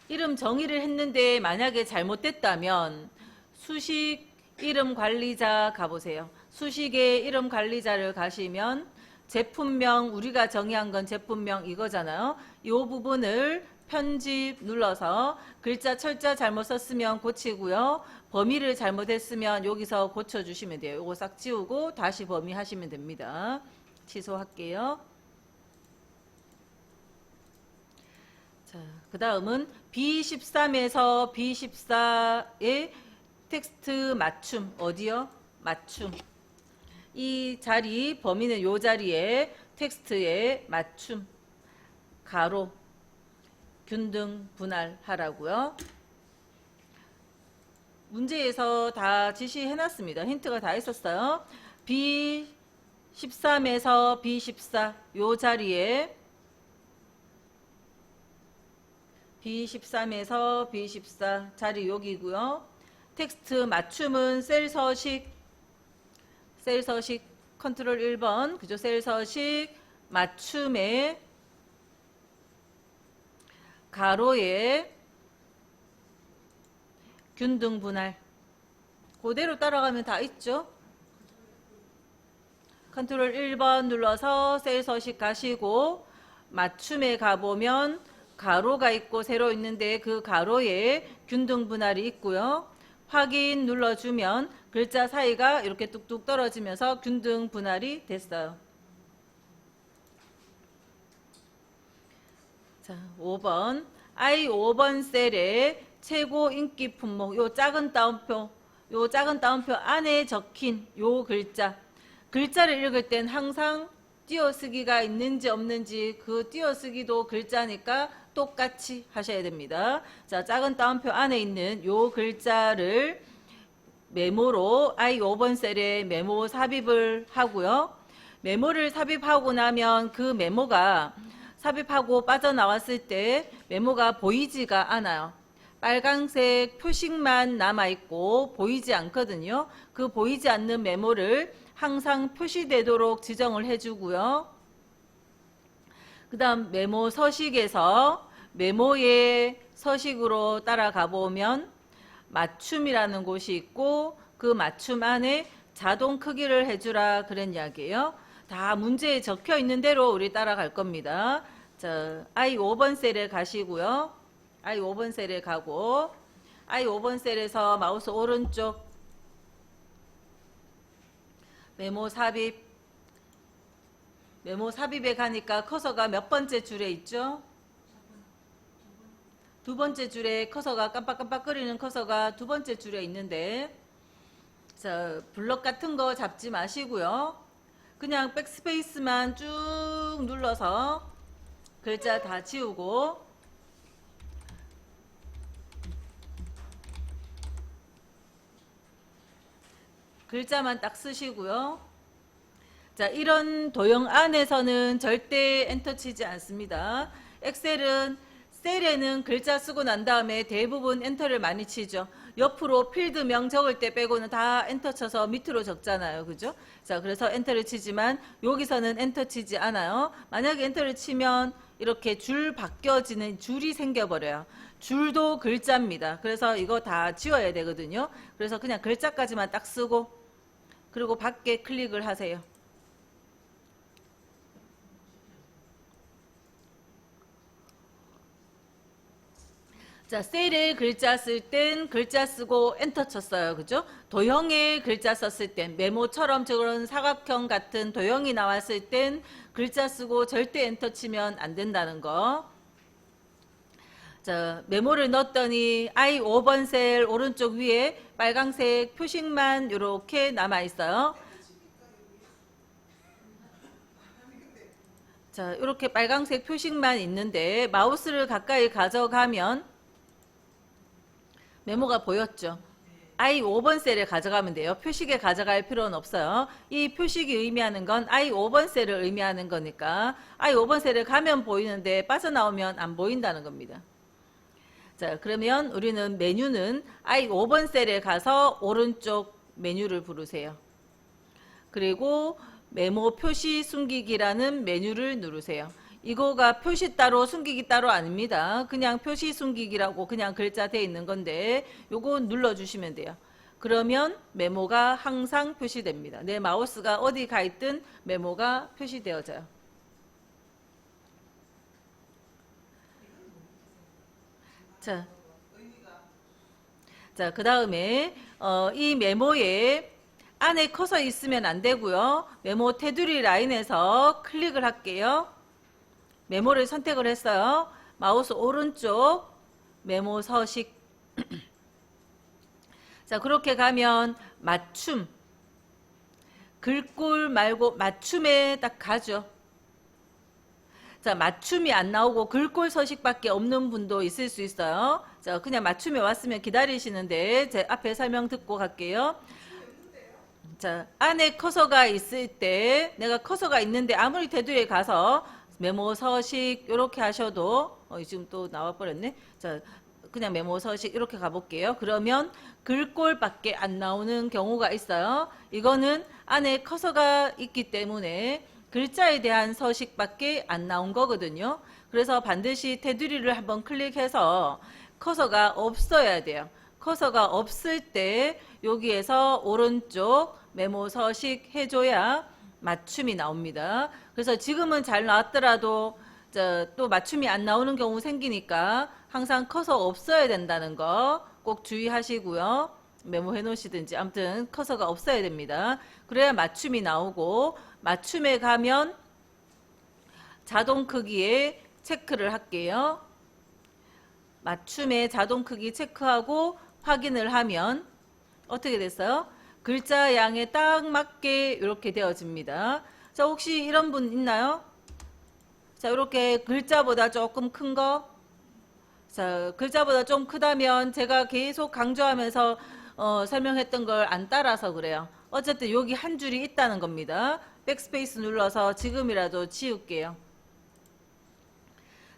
이름 정의를 했는데 만약에 잘못됐다면 수식 이름 관리자 가보세요. 수식의 이름 관리자를 가시면 제품명 우리가 정의한 건 제품명 이거잖아요. 이 부분을 편집 눌러서 글자 철자 잘못 썼으면 고치고요. 범위를 잘못했으면 여기서 고쳐주시면 돼요. 이거 싹 지우고 다시 범위 하시면 됩니다. 취소할게요. 자, 그 다음은 B13에서 B14의 텍스트 맞춤 어디요? 맞춤 이 자리 범위는 요 자리에 텍스트에 맞춤 가로 균등 분할하라고요. 문제에서 다 지시해 놨습니다. 힌트가 다 있었어요. B13에서 B14 요 자리에 B13에서 B14 자리 여기고요. 텍스트 맞춤은 셀 서식 컨트롤 1번 그죠? 셀 서식 맞춤에 가로에 균등 분할 그대로 따라가면 다 있죠. 컨트롤 1번 눌러서 셀 서식 가시고 맞춤에 가보면 가로가 있고 세로 있는데 그 가로에 균등 분할이 있고요. 확인 눌러주면 글자 사이가 이렇게 뚝뚝 떨어지면서 균등 분할이 됐어요. 자, 5번. I5번 셀에 최고 인기 품목, 요 작은 따옴표 안에 적힌 요 글자를 읽을 땐 항상 띄어쓰기가 있는지 없는지 그 띄어쓰기도 글자니까 똑같이 하셔야 됩니다. 자, 작은 따옴표 안에 있는 요 글자를 메모로 I5번 셀에 메모 삽입을 하고요. 메모를 삽입하고 나면 그 메모가 삽입하고 빠져나왔을 때 메모가 보이지가 않아요. 빨간색 표식만 남아있고 보이지 않거든요. 그 보이지 않는 메모를 항상 표시되도록 지정을 해주고요. 그 다음 메모 서식에서 메모의 서식으로 따라가 보면 맞춤이라는 곳이 있고 그 맞춤 안에 자동 크기를 해주라 그런 이야기예요. 다 문제에 적혀 있는 대로 우리 따라갈 겁니다. 자, I5번 셀에 가시고요. I5번 셀에 가고 I5번 셀에서 마우스 오른쪽 메모 삽입에 가니까 커서가 몇 번째 줄에 있죠? 두 번째 줄에 커서가 깜빡깜빡거리는 커서가 두 번째 줄에 있는데 자, 블럭 같은 거 잡지 마시고요. 그냥 백스페이스만 쭉 눌러서 글자 다 지우고 글자만 딱 쓰시고요. 자, 이런 도형 안에서는 절대 엔터 치지 않습니다. 엑셀은 셀에는 글자 쓰고 난 다음에 대부분 엔터를 많이 치죠. 옆으로 필드명 적을 때 빼고는 다 엔터 쳐서 밑으로 적잖아요. 그죠? 자, 그래서 엔터를 치지만 여기서는 엔터 치지 않아요. 만약에 엔터를 치면 이렇게 줄 바뀌어지는 줄이 생겨버려요. 줄도 글자입니다. 그래서 이거 다 지워야 되거든요. 그래서 그냥 글자까지만 딱 쓰고 그리고 밖에 클릭을 하세요. 자, 셀에 글자 쓸 땐 글자 쓰고 엔터 쳤어요. 그죠? 도형에 글자 썼을 땐 메모처럼 저런 사각형 같은 도형이 나왔을 땐 글자 쓰고 절대 엔터 치면 안 된다는 거. 자, 메모를 넣었더니 I5번 셀 오른쪽 위에 빨강색 표식만 이렇게 남아 있어요. 자, 이렇게 빨강색 표식만 있는데 마우스를 가까이 가져가면 메모가 보였죠. I5번 셀에 가져가면 돼요. 표식에 가져갈 필요는 없어요. 이 표식이 의미하는 건 I5번 셀을 의미하는 거니까 I5번 셀에 가면 보이는데 빠져나오면 안 보인다는 겁니다. 자, 그러면 우리는 메뉴는 I5번 셀에 가서 오른쪽 메뉴를 부르세요. 그리고 메모 표시 숨기기라는 메뉴를 누르세요. 이거가 표시 따로 숨기기 따로 아닙니다. 그냥 표시 숨기기라고 그냥 글자 돼 있는 건데 요거 눌러주시면 돼요. 그러면 메모가 항상 표시됩니다. 내 마우스가 어디 가 있든 메모가 표시되어져요. 자, 그 다음에 이 메모에 안에 커서 있으면 안 되고요. 메모 테두리 라인에서 클릭을 할게요. 메모를 선택을 했어요. 마우스 오른쪽 메모 서식. 자, 그렇게 가면 맞춤. 글꼴 말고 맞춤에 딱 가죠. 자, 맞춤이 안 나오고 글꼴 서식밖에 없는 분도 있을 수 있어요. 자, 그냥 맞춤이 왔으면 기다리시는데 제 앞에 설명 듣고 갈게요. 자, 안에 커서가 있을 때 내가 커서가 있는데 아무리 테두리에 가서 메모 서식 이렇게 하셔도 지금 또 나와버렸네. 자, 그냥 메모 서식 이렇게 가볼게요. 그러면 글꼴밖에 안 나오는 경우가 있어요. 이거는 안에 커서가 있기 때문에 글자에 대한 서식밖에 안 나온 거거든요. 그래서 반드시 테두리를 한번 클릭해서 커서가 없어야 돼요. 커서가 없을 때 여기에서 오른쪽 메모 서식 해줘야 맞춤이 나옵니다. 그래서 지금은 잘 나왔더라도 또 맞춤이 안 나오는 경우 생기니까 항상 커서 없어야 된다는 거 꼭 주의하시고요. 메모해 놓으시든지 아무튼 커서가 없어야 됩니다. 그래야 맞춤이 나오고 맞춤에 가면 자동 크기에 체크를 할게요. 맞춤에 자동 크기 체크하고 확인을 하면 어떻게 됐어요? 글자 양에 딱 맞게 이렇게 되어집니다. 자, 혹시 이런 분 있나요? 자, 이렇게 글자보다 조금 큰 거. 자, 글자보다 좀 크다면 제가 계속 강조하면서 설명했던 걸 안 따라서 그래요. 어쨌든 여기 한 줄이 있다는 겁니다. 백스페이스 눌러서 지금이라도 지울게요.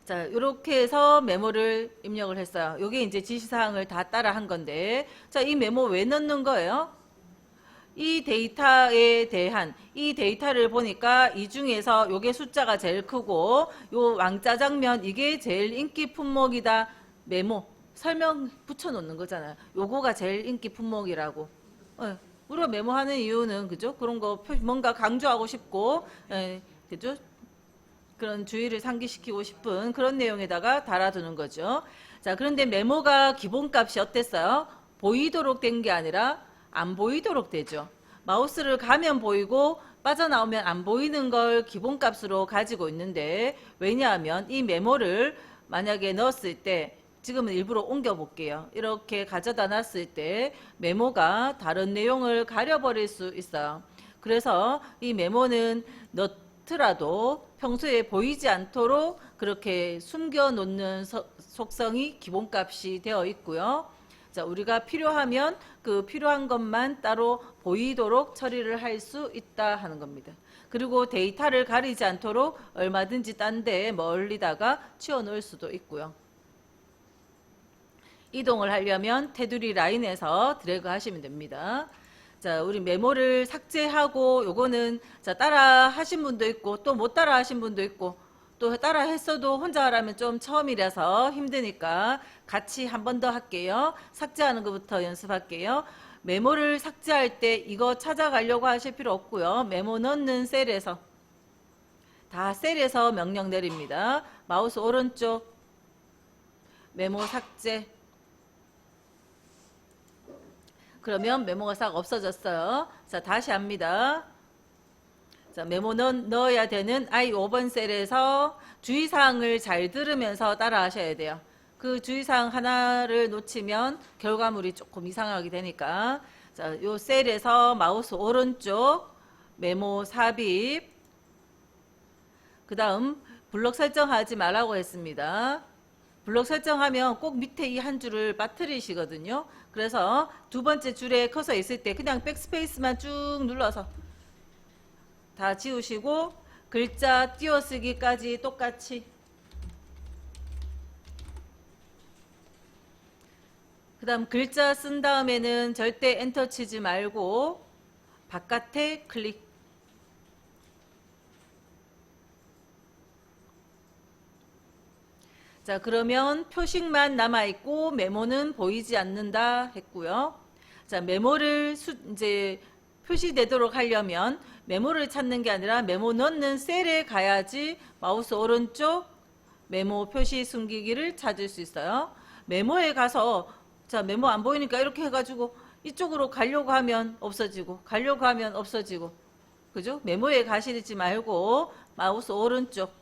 자, 이렇게 해서 메모를 입력을 했어요. 이게 이제 지시사항을 다 따라 한 건데, 자, 이 메모 왜 넣는 거예요? 이 데이터에 대한 이 데이터를 보니까 이 중에서 요게 숫자가 제일 크고 요 왕짜장면 이게 제일 인기 품목이다. 메모 설명 붙여 놓는 거잖아요. 요거가 제일 인기 품목이라고. 우리가 메모하는 이유는 그죠? 그런 거 뭔가 강조하고 싶고 그죠? 그런 주의를 상기시키고 싶은 그런 내용에다가 달아두는 거죠. 자, 그런데 메모가 기본값이 어땠어요? 보이도록 된 게 아니라 안 보이도록 되죠. 마우스를 가면 보이고 빠져나오면 안 보이는 걸 기본값으로 가지고 있는데, 왜냐하면 이 메모를 만약에 넣었을 때, 지금은 일부러 옮겨 볼게요. 이렇게 가져다 놨을 때 메모가 다른 내용을 가려버릴 수 있어요. 그래서 이 메모는 넣더라도 평소에 보이지 않도록 그렇게 숨겨 놓는 속성이 기본값이 되어 있고요. 자, 우리가 필요하면 그 필요한 것만 따로 보이도록 처리를 할 수 있다 하는 겁니다. 그리고 데이터를 가리지 않도록 얼마든지 딴 데 멀리다가 치워 놓을 수도 있고요. 이동을 하려면 테두리 라인에서 드래그 하시면 됩니다. 자, 우리 메모를 삭제하고 요거는 자, 따라 하신 분도 있고 또 못 따라 하신 분도 있고 또 따라 했어도 혼자 하라면 좀 처음이라서 힘드니까 같이 한 번 더 할게요. 삭제하는 것부터 연습할게요. 메모를 삭제할 때 이거 찾아가려고 하실 필요 없고요. 메모 넣는 셀에서 다 셀에서 명령 내립니다. 마우스 오른쪽 메모 삭제. 그러면 메모가 싹 없어졌어요. 자, 다시 합니다. 자, 메모 넣어야 되는 I5번 셀에서 주의사항을 잘 들으면서 따라 하셔야 돼요. 그 주의사항 하나를 놓치면 결과물이 조금 이상하게 되니까. 자, 요 셀에서 마우스 오른쪽 메모 삽입. 그 다음 블록 설정하지 말라고 했습니다. 블록 설정하면 꼭 밑에 이 한 줄을 빠뜨리시거든요. 그래서 두 번째 줄에 커서 있을 때 그냥 백스페이스만 쭉 눌러서 다 지우시고 글자 띄어쓰기까지 똑같이. 그 다음 글자 쓴 다음에는 절대 엔터 치지 말고 바깥에 클릭. 자, 그러면 표식만 남아있고 메모는 보이지 않는다 했고요. 자, 메모를 이제 표시되도록 하려면 메모를 찾는 게 아니라 메모 넣는 셀에 가야지 마우스 오른쪽 메모 표시 숨기기를 찾을 수 있어요. 메모에 가서 자, 메모 안 보이니까 이렇게 해가지고 이쪽으로 가려고 하면 없어지고 가려고 하면 없어지고 그죠? 메모에 가시지 말고 마우스 오른쪽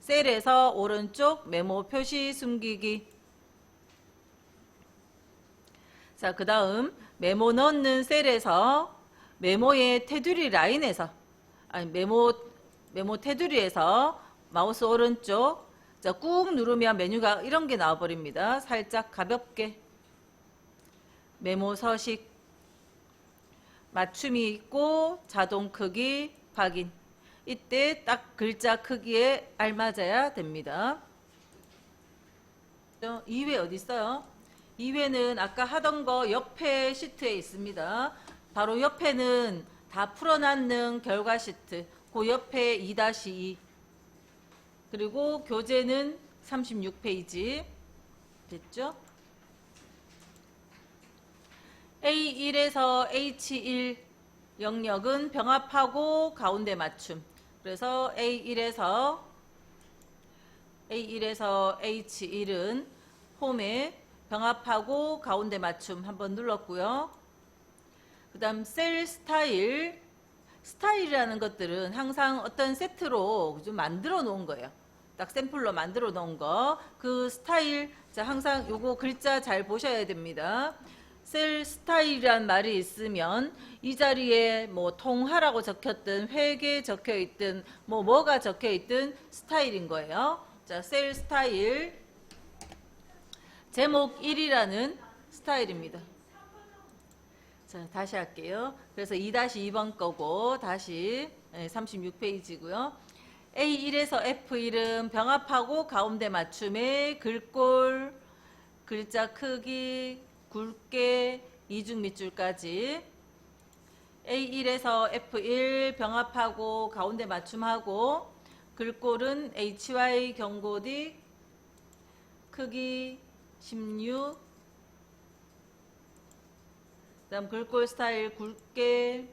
셀에서 오른쪽 메모 표시 숨기기. 자, 그 다음 메모 넣는 셀에서 메모의 테두리 라인에서 아니 메모 테두리에서 마우스 오른쪽 자, 꾹 누르면 메뉴가 이런 게 나와 버립니다. 살짝 가볍게 메모 서식 맞춤이 있고 자동 크기 확인. 이때 딱 글자 크기에 알맞아야 됩니다. 2회 어디 있어요? 2회는 아까 하던 거 옆에 시트에 있습니다. 바로 옆에는 다 풀어놨는 결과 시트, 그 옆에 2-2, 그리고 교재는 36페이지 됐죠? A1에서 H1 영역은 병합하고 가운데 맞춤. 그래서 A1에서 H1은 홈에 병합하고 가운데 맞춤 한번 눌렀고요. 그 다음 셀 스타일이라는 것들은 항상 어떤 세트로 좀 만들어 놓은 거예요. 딱 샘플로 만들어 놓은 거. 그 스타일, 자, 항상 요거 글자 잘 보셔야 됩니다. 셀 스타일이란 말이 있으면 이 자리에 뭐 통화라고 적혔든 회계 적혀 있든 뭐가 적혀 있든 스타일인 거예요. 자, 셀 스타일 제목 1이라는 스타일입니다. 자, 다시 할게요. 그래서 2-2번 거고 다시 36페이지고요. A1에서 F1은 병합하고 가운데 맞춤에 글꼴, 글자 크기, 굵게, 이중 밑줄까지. A1에서 F1 병합하고 가운데 맞춤하고 글꼴은 HY 경고딕 크기 16. 그다음 글꼴 스타일 굵게.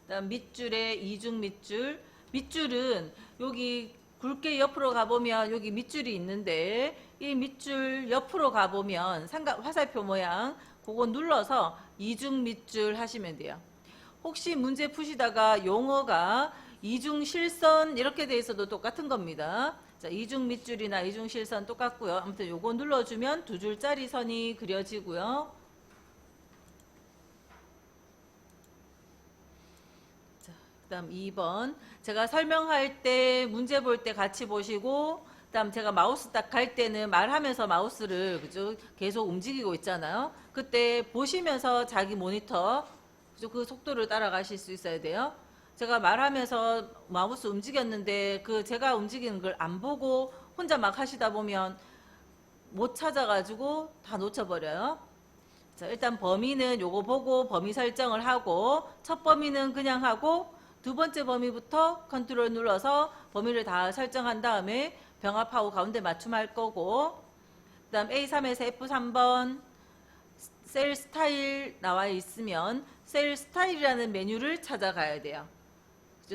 그다음 밑줄에 이중 밑줄. 밑줄은 여기 굵게 옆으로 가보면 여기 밑줄이 있는데 이 밑줄 옆으로 가보면 화살표 모양 그거 눌러서 이중 밑줄 하시면 돼요. 혹시 문제 푸시다가 용어가 이중 실선 이렇게 돼 있어도 똑같은 겁니다. 자, 이중 밑줄이나 이중 실선 똑같고요. 아무튼 요거 눌러주면 2줄짜리 선이 그려지고요. 자, 그다음 2번. 제가 설명할 때 문제 볼 때 같이 보시고, 그다음 제가 마우스 딱 갈 때는 말하면서 마우스를 그죠 계속 움직이고 있잖아요. 그때 보시면서 자기 모니터 그죠 그 속도를 따라가실 수 있어야 돼요. 제가 말하면서 마우스 움직였는데 그 제가 움직이는 걸 안 보고 혼자 막 하시다 보면 못 찾아가지고 다 놓쳐버려요. 자, 일단 범위는 요거 보고 범위 설정을 하고 첫 범위는 그냥 하고 두 번째 범위부터 컨트롤 눌러서 범위를 다 설정한 다음에 병합하고 가운데 맞춤할 거고, 그 다음 A3에서 F3번 셀 스타일 나와 있으면 셀 스타일이라는 메뉴를 찾아가야 돼요.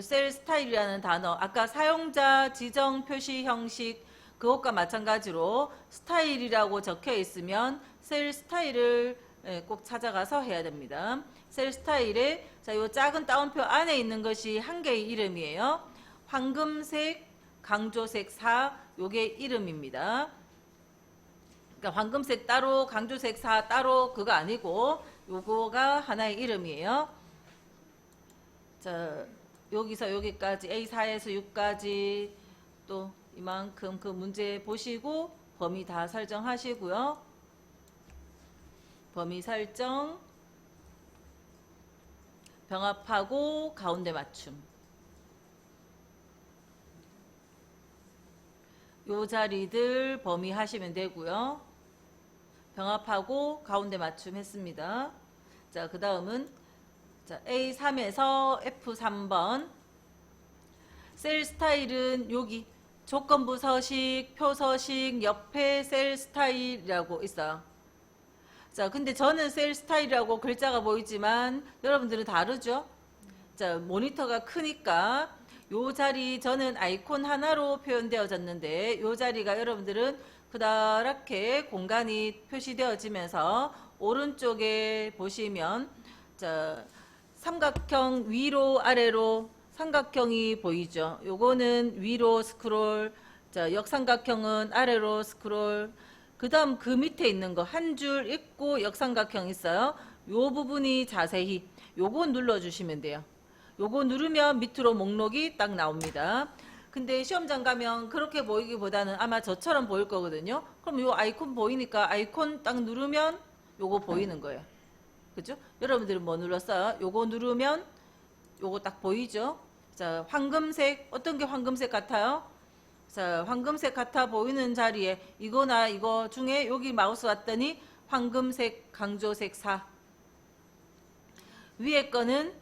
셀 스타일이라는 단어, 아까 사용자 지정 표시 형식 그것과 마찬가지로 스타일이라고 적혀 있으면 셀 스타일을 꼭 찾아가서 해야 됩니다. 셀 스타일에 자, 요 작은 따옴표 안에 있는 것이 한 개의 이름이에요. 황금색, 강조색 4, 요게 이름입니다. 그러니까 황금색 따로, 강조색 4 따로 그거 아니고 요거가 하나의 이름이에요. 자, 여기서 여기까지 A4에서 6까지 또 이만큼 그 문제 보시고 범위 다 설정하시고요. 범위 설정, 병합하고 가운데 맞춤. 요 자리들 범위 하시면 되고요. 병합하고 가운데 맞춤 했습니다. 자, 그 다음은 자, A3에서 F3번 셀 스타일은 여기 조건부 서식, 표 서식 옆에 셀 스타일이라고 있어요. 자, 근데 저는 셀 스타일이라고 글자가 보이지만 여러분들은 다르죠? 자, 모니터가 크니까 요 자리 저는 아이콘 하나로 표현되어졌는데 요 자리가 여러분들은 그다랗게 공간이 표시되어지면서 오른쪽에 보시면 자, 삼각형 위로 아래로 삼각형이 보이죠. 요거는 위로 스크롤, 자, 역삼각형은 아래로 스크롤. 그 다음 그 밑에 있는 거 한 줄 있고 역삼각형 있어요. 요 부분이 자세히 요거 눌러주시면 돼요. 요거 누르면 밑으로 목록이 딱 나옵니다. 근데 시험장 가면 그렇게 보이기보다는 아마 저처럼 보일 거거든요. 그럼 요 아이콘 보이니까 아이콘 딱 누르면 요거 보이는 거예요. 그죠? 여러분들은 뭐 눌렀어요? 요거 누르면 요거 딱 보이죠? 자, 황금색, 어떤 게 황금색 같아요? 자, 황금색 같아 보이는 자리에 이거나 이거 중에 여기 마우스 왔더니 황금색 강조색 4. 위에 거는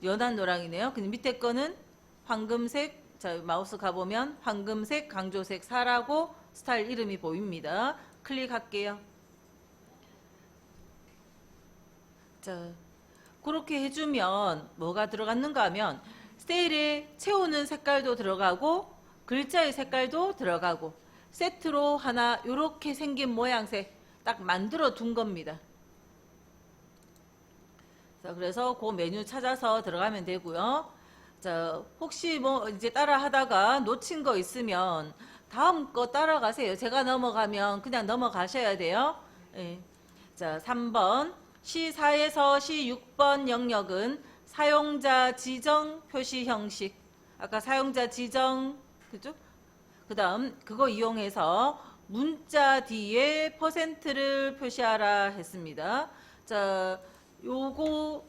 연한 노랑이네요. 근데 밑에 거는 황금색, 자, 마우스 가보면 황금색 강조색 4라고 스타일 이름이 보입니다. 클릭할게요. 자, 그렇게 해주면 뭐가 들어갔는가 하면 세일에 채우는 색깔도 들어가고 글자의 색깔도 들어가고 세트로 하나 이렇게 생긴 모양새 딱 만들어 둔 겁니다. 자, 그래서 그 메뉴 찾아서 들어가면 되고요. 자, 혹시 뭐 이제 따라 하다가 놓친 거 있으면 다음 거 따라가세요. 제가 넘어가면 그냥 넘어가셔야 돼요. 예. 자, 3번 C4에서 C6번 영역은 사용자 지정 표시 형식. 아까 사용자 지정, 그죠? 그 다음 그거 이용해서 문자 뒤에 퍼센트를 표시하라 했습니다. 자, 요거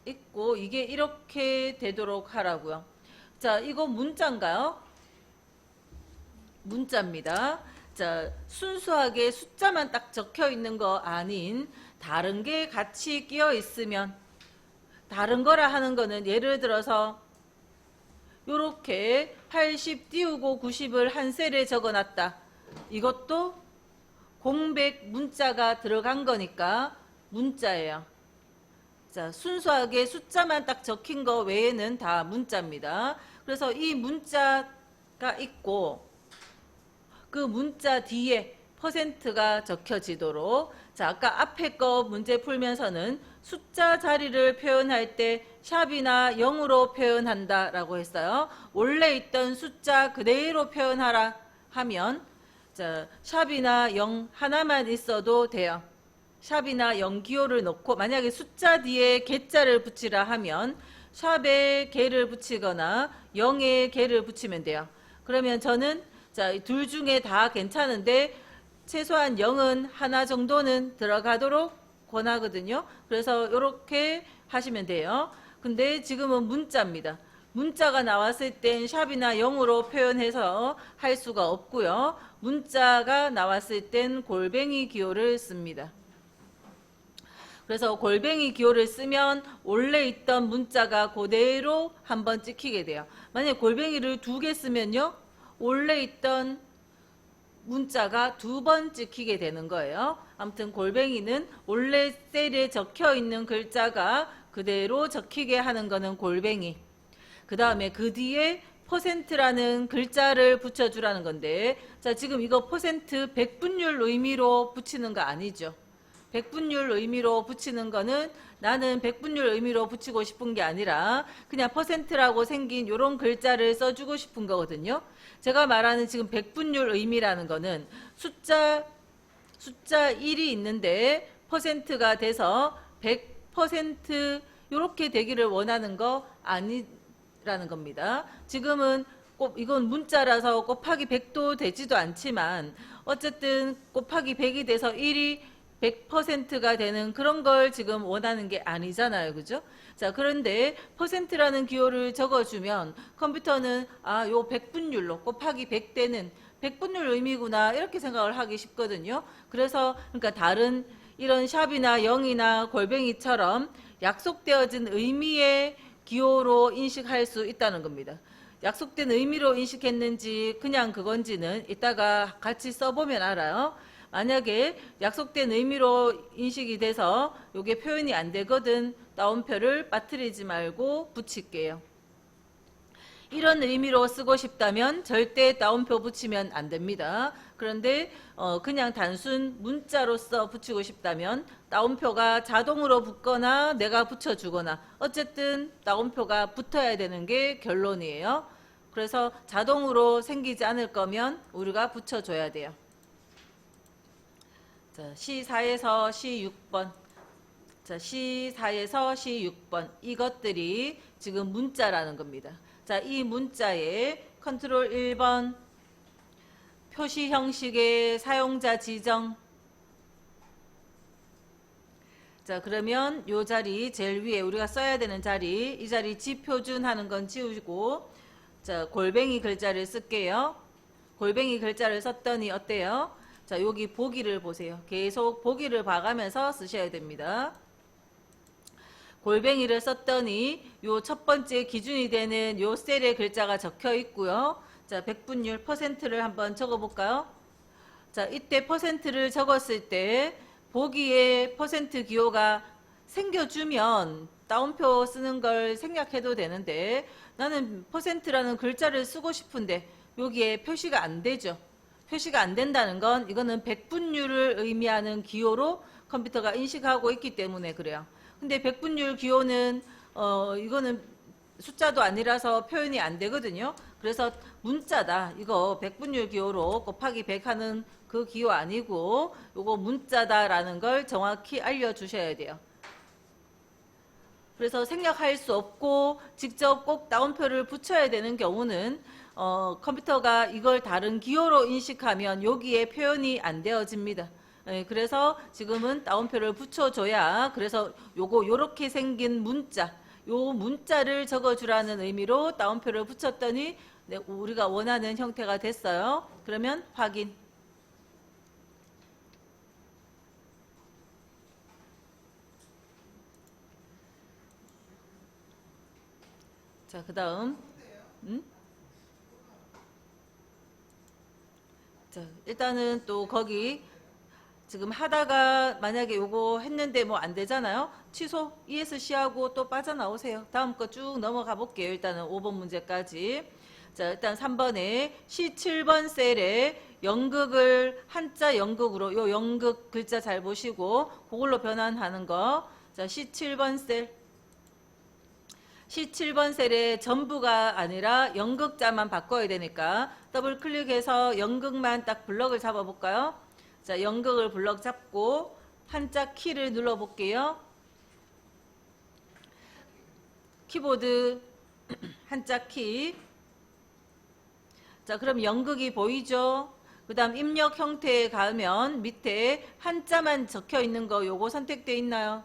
있고 이게 이렇게 되도록 하라고요. 자, 이거 문자인가요? 문자입니다. 자, 순수하게 숫자만 딱 적혀 있는 거 아닌 다른 게 같이 끼어 있으면 다른 거라 하는 거는 예를 들어서 요렇게 80 띄우고 90을 한 셀에 적어놨다. 이것도 공백 문자가 들어간 거니까 문자예요. 자, 순수하게 숫자만 딱 적힌 거 외에는 다 문자입니다. 그래서 이 문자가 있고 그 문자 뒤에 퍼센트가 적혀지도록, 자, 아까 앞에 거 문제 풀면서는 숫자 자리를 표현할 때 샵이나 0으로 표현한다 라고 했어요. 원래 있던 숫자 그대로 표현하라 하면, 자, 샵이나 0 하나만 있어도 돼요. 샵이나 0 기호를 넣고 만약에 숫자 뒤에 개자를 붙이라 하면 샵에 개를 붙이거나 0에 개를 붙이면 돼요. 그러면 저는 자, 둘 중에 다 괜찮은데 최소한 0은 하나 정도는 들어가도록 권하거든요. 그래서 이렇게 하시면 돼요. 근데 지금은 문자입니다. 문자가 나왔을 땐 샵이나 0으로 표현해서 할 수가 없고요. 문자가 나왔을 땐 골뱅이 기호를 씁니다. 그래서 골뱅이 기호를 쓰면 원래 있던 문자가 그대로 한번 찍히게 돼요. 만약에 골뱅이를 2개 쓰면요, 원래 있던 문자가 2번 찍히게 되는 거예요. 아무튼 골뱅이는 원래 셀에 적혀 있는 글자가 그대로 적히게 하는 거는 골뱅이. 그 다음에 그 뒤에 퍼센트라는 글자를 붙여주라는 건데, 자, 지금 이거 퍼센트 백분율 의미로 붙이는 거 아니죠. 백분율 의미로 붙이는 거는 나는 백분율 의미로 붙이고 싶은 게 아니라 그냥 퍼센트라고 생긴 이런 글자를 써주고 싶은 거거든요. 제가 말하는 지금 백분율 의미라는 거는 숫자 1이 있는데 퍼센트가 돼서 100% 이렇게 되기를 원하는 거 아니라는 겁니다. 지금은 이건 문자라서 곱하기 100도 되지도 않지만 어쨌든 곱하기 100이 돼서 1이 100%가 되는 그런 걸 지금 원하는 게 아니잖아요. 그죠? 자, 그런데 퍼센트라는 기호를 적어주면 컴퓨터는 요 100분율로 곱하기 100대는 100분율 의미구나 이렇게 생각을 하기 쉽거든요. 그래서 그러니까 다른 이런 샵이나 0이나 골뱅이처럼 약속되어진 의미의 기호로 인식할 수 있다는 겁니다. 약속된 의미로 인식했는지 그냥 그건지는 이따가 같이 써보면 알아요. 만약에 약속된 의미로 인식이 돼서 이게 표현이 안 되거든, 따옴표를 빠뜨리지 말고 붙일게요. 이런 의미로 쓰고 싶다면 절대 따옴표 붙이면 안 됩니다. 그런데 그냥 단순 문자로서 붙이고 싶다면 따옴표가 자동으로 붙거나 내가 붙여주거나 어쨌든 따옴표가 붙어야 되는 게 결론이에요. 그래서 자동으로 생기지 않을 거면 우리가 붙여줘야 돼요. 자, C4에서 C6번. 자, C4에서 C6번. 이것들이 지금 문자라는 겁니다. 자, 이 문자에 컨트롤 1번 표시 형식의 사용자 지정. 자, 그러면 요 자리 제일 위에 우리가 써야 되는 자리, 이 자리 지표준 하는 건 지우고, 자, 골뱅이 글자를 쓸게요. 골뱅이 글자를 썼더니 어때요? 자, 여기 보기를 보세요. 계속 보기를 봐가면서 쓰셔야 됩니다. 골뱅이를 썼더니 요 첫 번째 기준이 되는 요 셀의 글자가 적혀 있고요. 자, 백분율 %를 한번 적어 볼까요? 자, 이때 %를 적었을 때 보기에 % 기호가 생겨주면 따옴표 쓰는 걸 생략해도 되는데, 나는 %라는 글자를 쓰고 싶은데 여기에 표시가 안 되죠. 표시가 안 된다는 건 이거는 백분율을 의미하는 기호로 컴퓨터가 인식하고 있기 때문에 그래요. 근데 백분율 기호는 이거는 숫자도 아니라서 표현이 안 되거든요. 그래서 문자다. 이거 백분율 기호로 곱하기 100 하는 그 기호 아니고 이거 문자다라는 걸 정확히 알려주셔야 돼요. 그래서 생략할 수 없고 직접 꼭 따옴표를 붙여야 되는 경우는 컴퓨터가 이걸 다른 기호로 인식하면 여기에 표현이 안 되어집니다. 그래서 지금은 따옴표를 붙여줘야, 그래서 요거 요렇게 생긴 문자, 요 문자를 적어주라는 의미로 따옴표를 붙였더니 우리가 원하는 형태가 됐어요. 그러면 확인. 자, 그 다음 자, 일단은 또 거기 지금 하다가 만약에 요거 했는데 뭐 안 되잖아요. 취소 ESC하고 또 빠져나오세요. 다음 거 쭉 넘어가 볼게요. 일단은 5번 문제까지. 자, 일단 3번에 C7번 셀에 연극을 한자 연극으로, 요 연극 글자 잘 보시고 그걸로 변환하는 거. 자, C7번 셀에 전부가 아니라 연극자만 바꿔야 되니까 더블 클릭해서 연극만 딱 블럭을 잡아 볼까요? 자, 연극을 블럭 잡고 한자 키를 눌러 볼게요. 키보드 한자 키. 자, 그럼 연극이 보이죠? 그 다음 입력 형태에 가면 밑에 한자만 적혀 있는 거 요거 선택되어 있나요?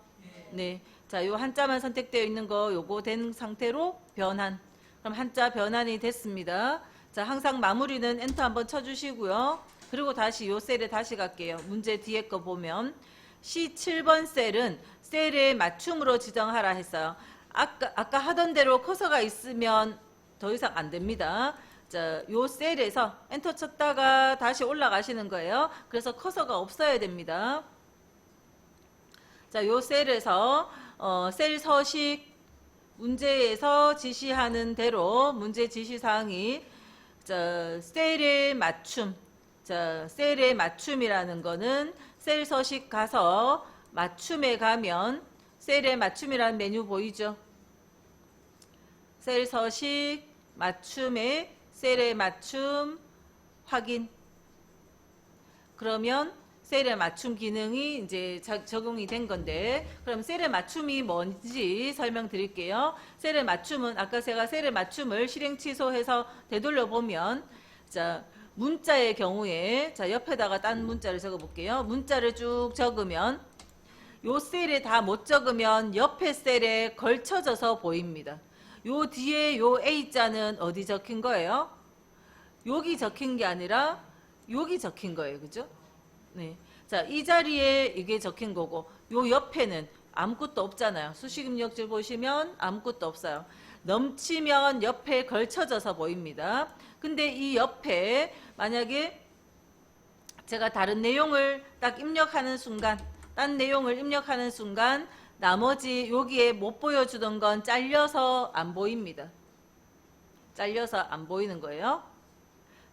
네. 자, 요 한자만 선택되어 있는 거 요거 된 상태로 변환. 그럼 한자 변환이 됐습니다. 자, 항상 마무리는 엔터 한번 쳐주시고요. 그리고 다시 요 셀에 다시 갈게요. 문제 뒤에 거 보면 C7번 셀은 셀에 맞춤으로 지정하라 했어요. 아까 하던 대로 커서가 있으면 더 이상 안 됩니다. 자, 요 셀에서 엔터 쳤다가 다시 올라가시는 거예요. 그래서 커서가 없어야 됩니다. 자, 요 셀에서 셀 서식 문제에서 지시하는 대로 문제 지시사항이 셀의 맞춤. 자, 셀의 맞춤이라는 거는 셀 서식 가서 맞춤에 가면 셀의 맞춤이라는 메뉴 보이죠? 셀 서식 맞춤에 셀의 맞춤 확인. 그러면 셀의 맞춤 기능이 이제 적용이 된 건데, 그럼 셀의 맞춤이 뭔지 설명드릴게요. 셀의 맞춤은 아까 제가 셀의 맞춤을 실행 취소해서 되돌려 보면, 자, 문자의 경우에 자, 옆에다가 딴 문자를 적어 볼게요. 문자를 쭉 적으면 요 셀에 다 못 적으면 옆에 셀에 걸쳐져서 보입니다. 요 뒤에 요 A자는 어디 적힌 거예요? 여기 적힌 게 아니라 여기 적힌 거예요. 그죠? 네. 자, 이 자리에 이게 적힌 거고 요 옆에는 아무것도 없잖아요. 수식 입력줄 보시면 아무것도 없어요. 넘치면 옆에 걸쳐져서 보입니다. 근데 이 옆에 만약에 제가 다른 내용을 딱 입력하는 순간, 딴 내용을 입력하는 순간 나머지 여기에 못 보여주던 건 잘려서 안 보입니다. 잘려서 안 보이는 거예요.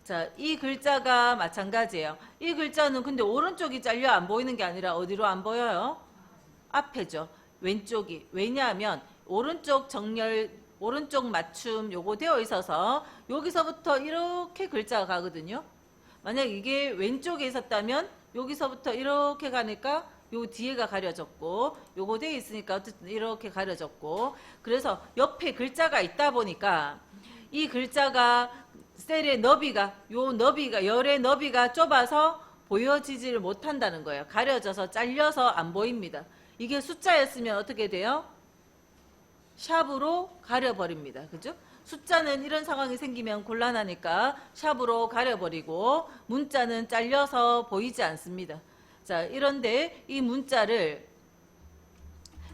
자, 이 글자가 마찬가지예요. 이 글자는 근데 오른쪽이 잘려 안 보이는 게 아니라 어디로 안 보여요? 앞에죠. 왼쪽이. 왜냐하면 오른쪽 정렬, 오른쪽 맞춤 요거 되어 있어서 여기서부터 이렇게 글자가 가거든요. 만약 이게 왼쪽에 있었다면 여기서부터 이렇게 가니까 요 뒤에가 가려졌고 요거 되어 있으니까 어쨌든 이렇게 가려졌고, 그래서 옆에 글자가 있다 보니까 이 글자가 셀의 너비가, 요 너비가, 열의 너비가 좁아서 보여지지를 못한다는 거예요. 가려져서 잘려서 안 보입니다. 이게 숫자였으면 어떻게 돼요? 샵으로 가려버립니다. 그죠? 숫자는 이런 상황이 생기면 곤란하니까 샵으로 가려버리고 문자는 잘려서 보이지 않습니다. 자, 이런데 이 문자를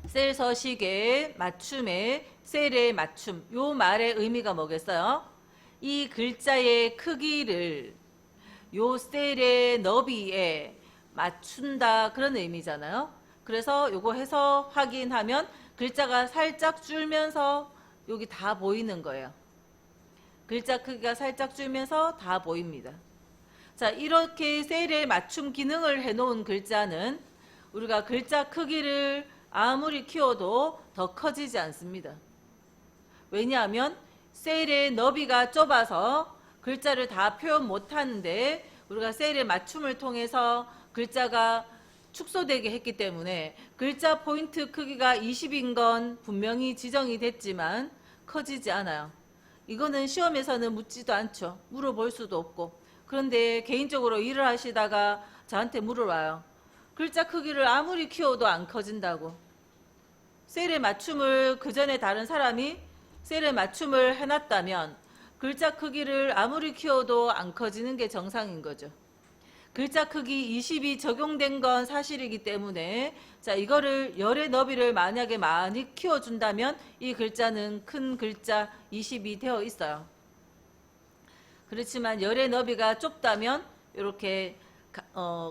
셀 서식의 맞춤에 셀의 맞춤, 요 말의 의미가 뭐겠어요? 이 글자의 크기를 요 셀의 너비에 맞춘다, 그런 의미잖아요. 그래서 요거 해서 확인하면 글자가 살짝 줄면서 여기 다 보이는 거예요. 글자 크기가 살짝 줄면서 다 보입니다. 자, 이렇게 셀에 맞춤 기능을 해놓은 글자는 우리가 글자 크기를 아무리 키워도 더 커지지 않습니다. 왜냐하면 셀의 너비가 좁아서 글자를 다 표현 못하는데 우리가 셀의 맞춤을 통해서 글자가 축소되게 했기 때문에 글자 포인트 크기가 20인 건 분명히 지정이 됐지만 커지지 않아요. 이거는 시험에서는 묻지도 않죠. 물어볼 수도 없고. 그런데 개인적으로 일을 하시다가 저한테 물어봐요. 글자 크기를 아무리 키워도 안 커진다고. 셀의 맞춤을 그 전에 다른 사람이 셀의 맞춤을 해놨다면 글자 크기를 아무리 키워도 안 커지는 게 정상인 거죠. 글자 크기 20이 적용된 건 사실이기 때문에 자, 이거를 열의 너비를 만약에 많이 키워준다면 이 글자는 큰 글자 20이 되어 있어요. 그렇지만 열의 너비가 좁다면 이렇게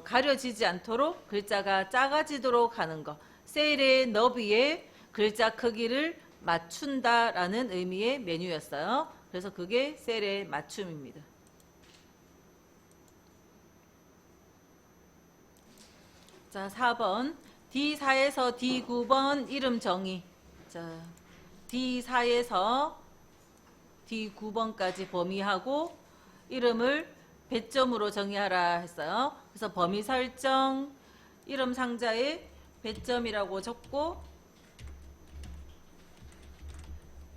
가려지지 않도록 글자가 작아지도록 하는 거. 셀의 너비에 글자 크기를 맞춘다라는 의미의 메뉴였어요. 그래서 그게 셀의 맞춤입니다. 자, 4번 D4에서 D9번 이름 정의. 자, D4에서 D9번까지 범위하고 이름을 배점으로 정의하라 했어요. 그래서 범위 설정, 이름 상자에 배점이라고 적고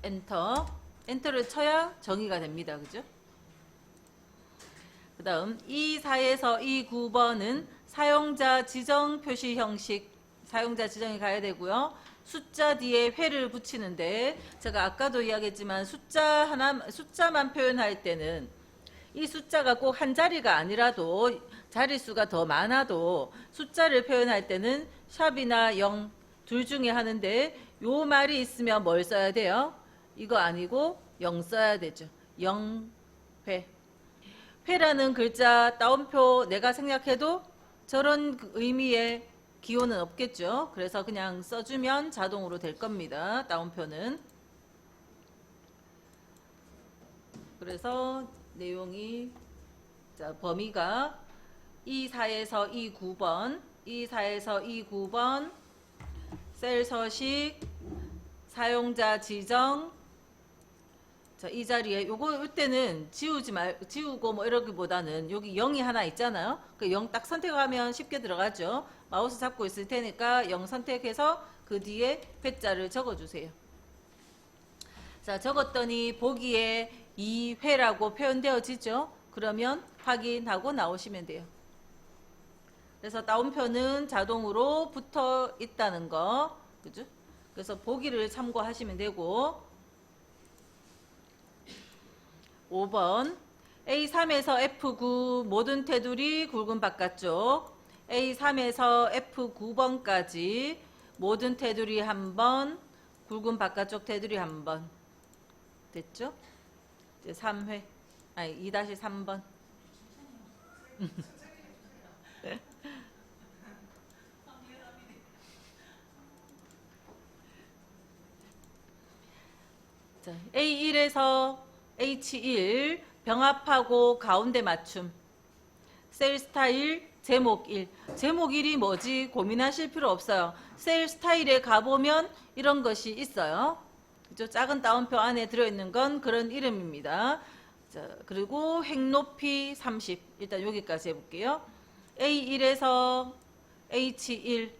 엔터. 엔터를 쳐야 정의가 됩니다. 그죠? 그 다음 E4에서 E9번은 사용자 지정 표시 형식, 사용자 지정이 가야 되고요. 숫자 뒤에 회를 붙이는데 제가 아까도 이야기했지만 숫자만 표현할 때는 이 숫자가 꼭 한 자리가 아니라도 자릿수가 더 많아도 숫자를 표현할 때는 샵이나 0 둘 중에 하는데 요 말이 있으면 뭘 써야 돼요? 이거 아니고 0 써야 되죠. 0회. 회라는 글자 따옴표 내가 생략해도 저런 의미의 기호는 없겠죠. 그래서 그냥 써주면 자동으로 될 겁니다. 따옴표는. 그래서 내용이 자, 범위가 E4에서 E9번, E4에서 E9번, 셀 서식, 사용자 지정. 자, 이 자리에 이때는 지우고 뭐 이러기보다는 여기 0이 하나 있잖아요. 그 0 딱 선택하면 쉽게 들어가죠. 마우스 잡고 있을 테니까 0 선택해서 그 뒤에 회자를 적어주세요. 자, 적었더니 보기에 2회라고 표현되어지죠. 그러면 확인하고 나오시면 돼요. 그래서 따옴표는 자동으로 붙어 있다는 거, 그죠? 그래서 보기를 참고하시면 되고. 5번 A3에서 F9 모든 테두리 굵은 바깥쪽. A3에서 F9번까지 모든 테두리 한 번, 굵은 바깥쪽 테두리 한 번. 됐죠? 이제 3회. 아니 2-3번. 자, A1에서 H1 병합하고 가운데 맞춤. 셀 스타일 제목 1. 제목 1이 뭐지? 고민하실 필요 없어요. 셀 스타일에 가보면 이런 것이 있어요. 그죠? 작은 따옴표 안에 들어있는 건 그런 이름입니다. 자, 그리고 획높이 30. 일단 여기까지 해볼게요. A1에서 H1.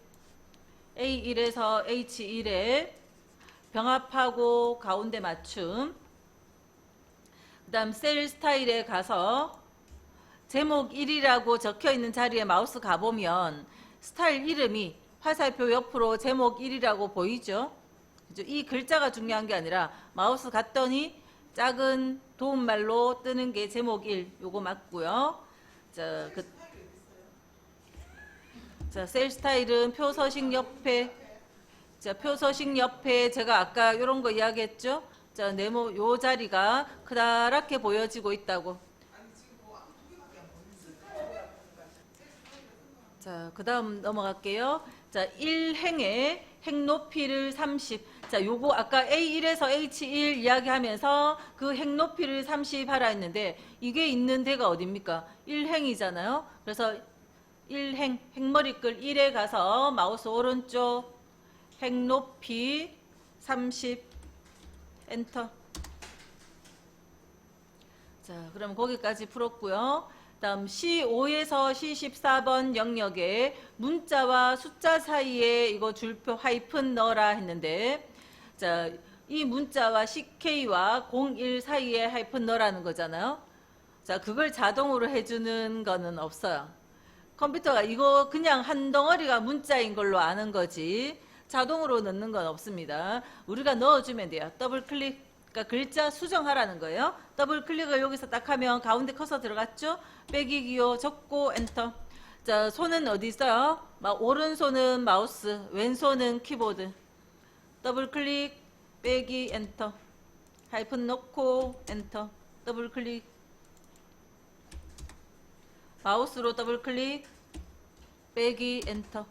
A1에서 H1에 병합하고 가운데 맞춤. 그 다음 셀 스타일에 가서 제목 1이라고 적혀있는 자리에 마우스 가보면 스타일 이름이 화살표 옆으로 제목 1이라고 보이죠? 그죠? 이 글자가 중요한 게 아니라 마우스 갔더니 작은 도움말로 뜨는 게 제목 1. 요거 맞고요. 자, 셀 스타일은 표 서식 옆에, 자, 표 서식 옆에 제가 아까 이런 거 이야기했죠? 자, 네모 요 자리가 크다랗게 보여지고 있다고. 자, 그 다음 넘어갈게요. 자, 1행의 행 높이를 30. 자, 요거 아까 A1에서 H1 이야기하면서 그 행 높이를 30 하라 했는데 이게 있는 데가 어딥니까? 1행이잖아요. 그래서 1행, 행머리끌 1에 가서 마우스 오른쪽 행 높이 30 엔터. 자, 그럼 거기까지 풀었고요. 다음 C5에서 C14번 영역에 문자와 숫자 사이에 이거 줄표 하이픈 넣어라 했는데, 자, 이 문자와 CK와 01 사이에 하이픈 넣으라는 거잖아요. 자, 그걸 자동으로 해주는 거는 없어요. 컴퓨터가 이거 그냥 한 덩어리가 문자인 걸로 아는 거지 자동으로 넣는 건 없습니다. 우리가 넣어주면 돼요. 더블 클릭, 그러니까 글자 수정하라는 거예요. 더블 클릭을 여기서 딱 하면 가운데 커서 들어갔죠? 빼기 기호 적고 엔터. 자, 손은 어디 있어요? 오른손은 마우스, 왼손은 키보드. 더블 클릭, 빼기 엔터. 하이픈 넣고 엔터. 더블 클릭. 마우스로 더블 클릭, 빼기 엔터.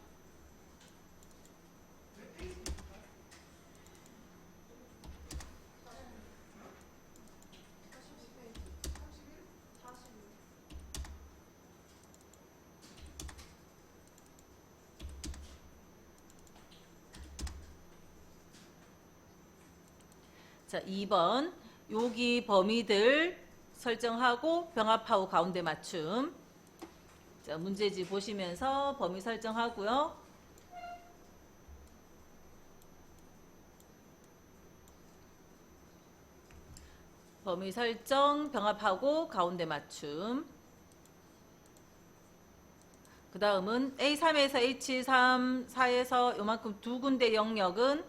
자, 2번 여기 범위들 설정하고 병합하고 가운데 맞춤. 자, 문제지 보시면서 범위 설정하고요. 범위 설정, 병합하고 가운데 맞춤. 그 다음은 A3에서 H3, 4에서 요만큼 두 군데 영역은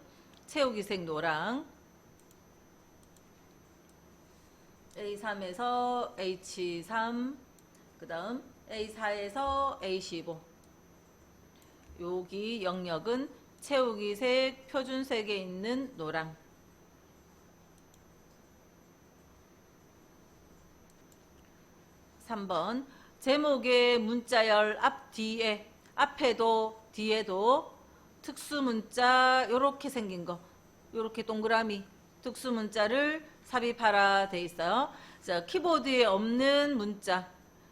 채우기색 노랑. A3에서 H3, 그 다음 A4에서 A15. 여기 영역은 채우기색, 표준색에 있는 노랑. (3번) 제목의 문자열 앞뒤에, 앞에도 뒤에도 특수문자 요렇게 생긴 거, 요렇게 동그라미 특수문자를 삽입하라 돼 있어요. 자, 키보드에 없는 문자,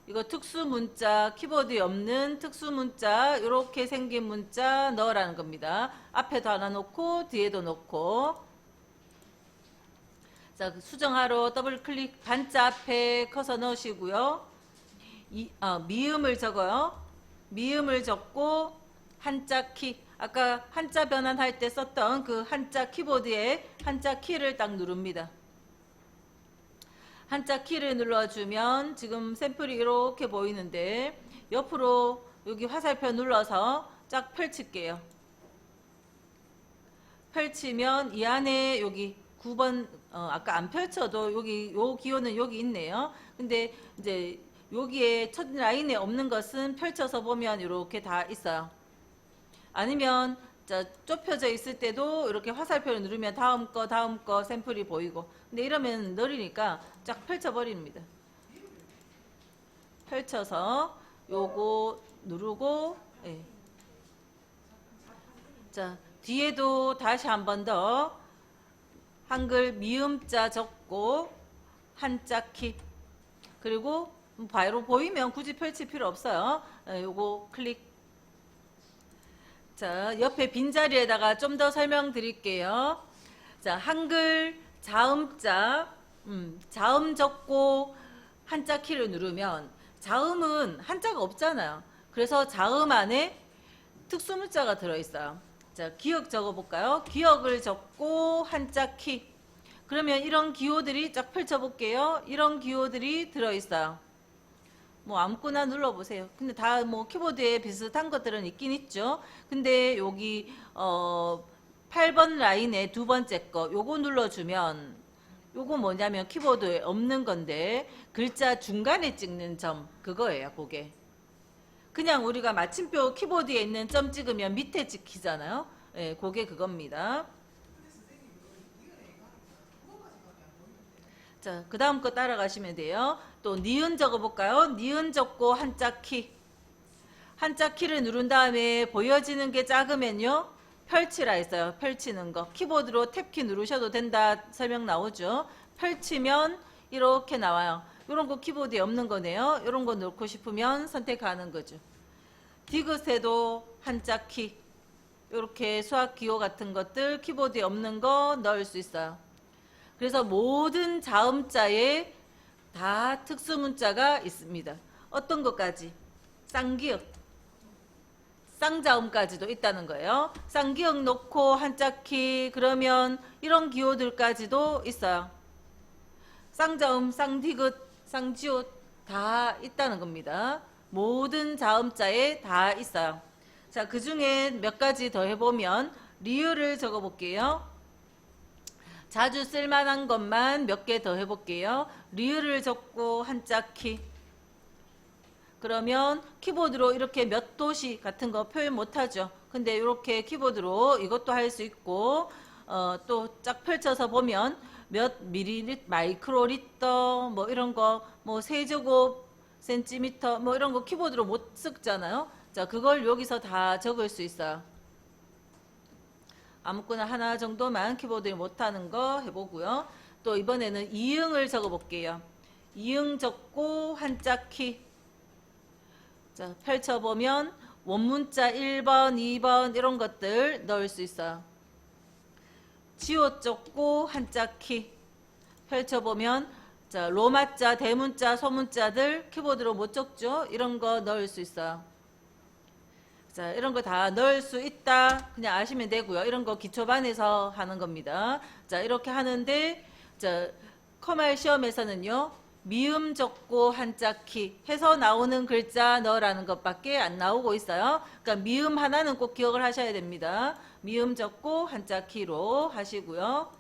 이거 특수문자, 키보드에 없는 특수문자, 요렇게 생긴 문자 넣으라는 겁니다. 앞에도 하나 놓고 뒤에도 놓고. 자, 수정하러 더블 클릭, 반자 앞에 커서 넣으시고요. 미음을 적어요. 미음을 적고 한자 키, 아까 한자 변환할 때 썼던 그 한자 키보드에 한자 키를 딱 누릅니다. 한자 키를 눌러주면 지금 샘플이 이렇게 보이는데 옆으로 여기 화살표 눌러서 쫙 펼칠게요. 펼치면 이 안에 여기 9번 아까 안 펼쳐도 여기 요 기호는 여기 있네요. 근데 이제 여기에 첫 라인에 없는 것은 펼쳐서 보면 이렇게 다 있어요. 아니면 자, 좁혀져 있을 때도 이렇게 화살표를 누르면 다음 거 샘플이 보이고. 근데 이러면 느리니까 쫙 펼쳐버립니다. 펼쳐서 요거 누르고, 예. 자, 뒤에도 다시 한 번 더 한글 미음자 적고 한자 키, 그리고 바로 보이면 굳이 펼칠 필요 없어요. 요거 클릭. 자, 옆에 빈자리에다가 좀 더 설명드릴게요. 자, 한글 자음자, 자음 적고 한자 키를 누르면 자음은 한자가 없잖아요. 그래서 자음 안에 특수문자가 들어있어요. 자, 기억 적어볼까요? 기억을 적고 한자 키. 그러면 이런 기호들이 쫙 펼쳐볼게요. 이런 기호들이 들어있어요. 뭐 아무거나 눌러보세요. 근데 다 뭐 키보드에 비슷한 것들은 있긴 있죠. 근데 여기 8번 라인의 두 번째 거 요거 눌러주면 요거 뭐냐면 키보드에 없는 건데 글자 중간에 찍는 점 그거예요. 그게 그냥 우리가 마침표 키보드에 있는 점 찍으면 밑에 찍히잖아요. 예, 그게 그겁니다. 자, 그 다음 거 따라가시면 돼요. 또 니은 적어볼까요? 니은 적고 한자 키. 한자 키를 누른 다음에 보여지는 게 작으면요. 펼치라 했어요. 펼치는 거. 키보드로 탭키 누르셔도 된다 설명 나오죠. 펼치면 이렇게 나와요. 이런 거 키보드에 없는 거네요. 이런 거 넣고 싶으면 선택하는 거죠. 디귿에도 한자 키. 이렇게 수학 기호 같은 것들 키보드에 없는 거 넣을 수 있어요. 그래서 모든 자음자에 다 특수문자가 있습니다. 어떤 것까지? 쌍기역, 쌍자음까지도 있다는 거예요. 쌍기역 놓고 한자키 그러면 이런 기호들까지도 있어요. 쌍자음, 쌍디귿, 쌍지읒 다 있다는 겁니다. 모든 자음자에 다 있어요. 자, 그 중에 몇 가지 더 해보면 리을을 적어볼게요. 자주 쓸만한 것만 몇 개 더 해볼게요. 리을을 적고 한자 키. 그러면 키보드로 이렇게 몇 도시 같은 거 표현 못하죠. 근데 이렇게 키보드로 이것도 할 수 있고 또 쫙 펼쳐서 보면 몇 미리리터, 마이크로리터 뭐 이런 거 뭐 세제곱 센티미터 뭐 이런 거 키보드로 못 쓰잖아요. 자, 그걸 여기서 다 적을 수 있어요. 아무거나 하나 정도만 키보드에 못하는 거 해보고요. 또 이번에는 이응을 적어볼게요. 이응 적고 한자 키. 자, 펼쳐보면 원문자 1번, 2번 이런 것들 넣을 수 있어요. 지읒 적고 한자 키. 펼쳐보면 자, 로마자, 대문자, 소문자들 키보드로 못 적죠. 이런 거 넣을 수 있어요. 자, 이런 거 다 넣을 수 있다. 그냥 아시면 되고요. 이런 거 기초반에서 하는 겁니다. 자, 이렇게 하는데 자, 커말 시험에서는요. 미음 적고 한자 키 해서 나오는 글자 넣으라는 것밖에 안 나오고 있어요. 그러니까 미음 하나는 꼭 기억을 하셔야 됩니다. 미음 적고 한자 키로 하시고요.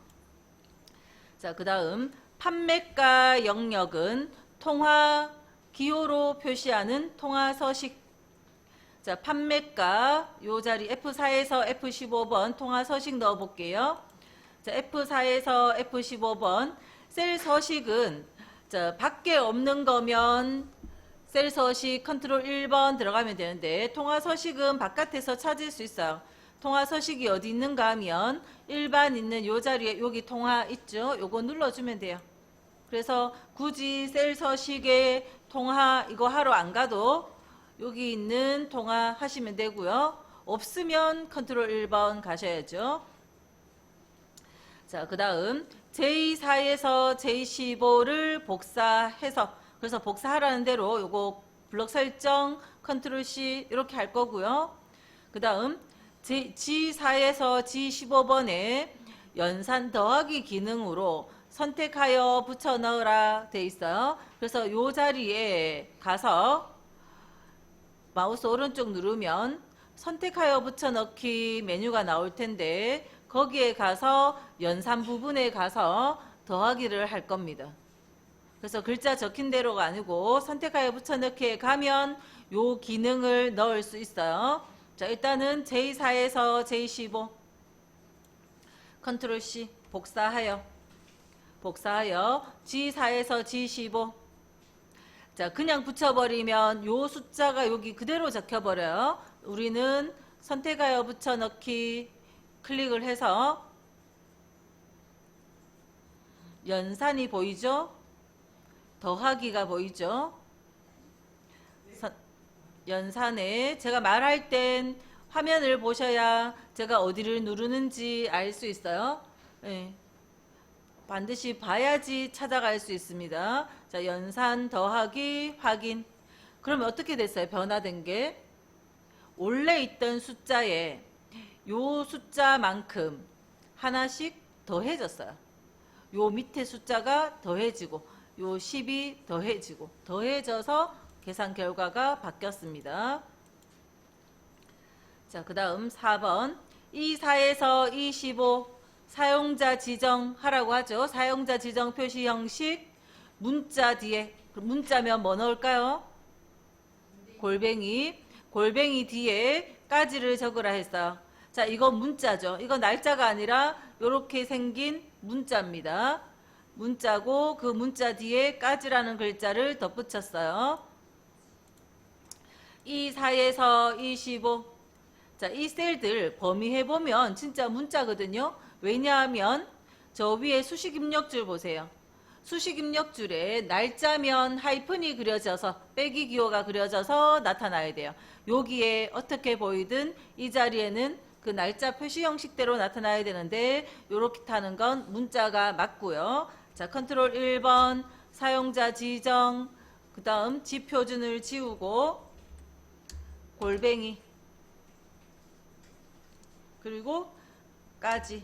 자, 그 다음 판매가 영역은 통화 기호로 표시하는 통화 서식. 자, 판매가 요 자리 F4에서 F15번 통화 서식 넣어 볼게요. 자, F4에서 F15번 셀 서식은 자, 밖에 없는 거면 셀 서식 컨트롤 1번 들어가면 되는데 통화 서식은 바깥에서 찾을 수 있어요. 통화 서식이 어디 있는가 하면 일반 있는 요 자리에 여기 통화 있죠. 요거 눌러주면 돼요. 그래서 굳이 셀 서식에 통화 이거 하러 안 가도 여기 있는 통화 하시면 되고요. 없으면 컨트롤 1번 가셔야죠. 자, 그 다음 J4에서 J15를 복사해서 그래서 복사하라는 대로 요거 블럭 설정 컨트롤 C 이렇게 할 거고요. 그 다음 G4에서 G15번에 연산 더하기 기능으로 선택하여 붙여 넣으라 돼 있어요. 그래서 요 자리에 가서 마우스 오른쪽 누르면 선택하여 붙여넣기 메뉴가 나올 텐데 거기에 가서 연산 부분에 가서 더하기를 할 겁니다. 그래서 글자 적힌 대로가 아니고 선택하여 붙여넣기에 가면 요 기능을 넣을 수 있어요. 자, 일단은 J4에서 J15 컨트롤 C 복사하여 G4에서 G15 자, 그냥 붙여버리면 요 숫자가 여기 그대로 적혀버려요. 우리는 선택하여 붙여넣기 클릭을 해서 연산이 보이죠? 더하기가 보이죠? 연산에 제가 말할 땐 화면을 보셔야 제가 어디를 누르는지 알 수 있어요. 네. 반드시 봐야지 찾아갈 수 있습니다. 자, 연산 더하기 확인. 그러면 어떻게 됐어요? 변화된 게 원래 있던 숫자에 요 숫자만큼 하나씩 더해졌어요. 요 밑에 숫자가 더해지고 요 10이 더해지고 더해져서 계산 결과가 바뀌었습니다. 자, 그 다음 4번. 24에서 25 사용자 지정하라고 하죠. 사용자 지정 표시 형식 문자 뒤에, 문자면 뭐 넣을까요? 골뱅이. 골뱅이 뒤에 까지를 적으라 했어요. 자, 이거 문자죠. 이거 날짜가 아니라 이렇게 생긴 문자입니다. 문자고 그 문자 뒤에 까지라는 글자를 덧붙였어요. 24에서 25. 자, 이 셀들 범위해보면 진짜 문자거든요. 왜냐하면 저 위에 수식 입력줄 보세요. 수식 입력줄에 날짜면 하이픈이 그려져서 빼기 기호가 그려져서 나타나야 돼요. 여기에 어떻게 보이든 이 자리에는 그 날짜 표시 형식대로 나타나야 되는데 이렇게 타는 건 문자가 맞고요. 자, 컨트롤 1번 사용자 지정, 그 다음 지표준을 지우고 골뱅이, 그리고 까지.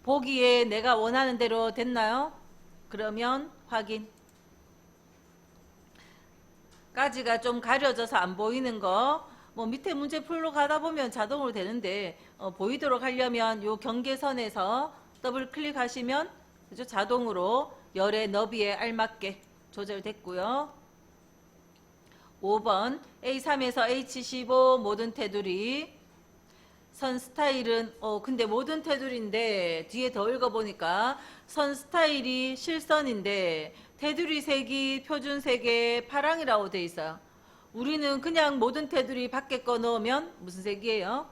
보기에 내가 원하는 대로 됐나요? 그러면 확인. 까지가 좀 가려져서 안 보이는 거, 뭐 밑에 문제 풀로 가다 보면 자동으로 되는데 보이도록 하려면 요 경계선에서 더블 클릭하시면 그죠? 자동으로 열의 너비에 알맞게 조절됐고요. 5번 A3에서 H15 모든 테두리. 선 스타일은 근데 모든 테두리인데 뒤에 더 읽어보니까 선 스타일이 실선인데 테두리 색이 표준 색의 파랑이라고 돼 있어요. 우리는 그냥 모든 테두리 밖에 거 넣으면 무슨 색이에요?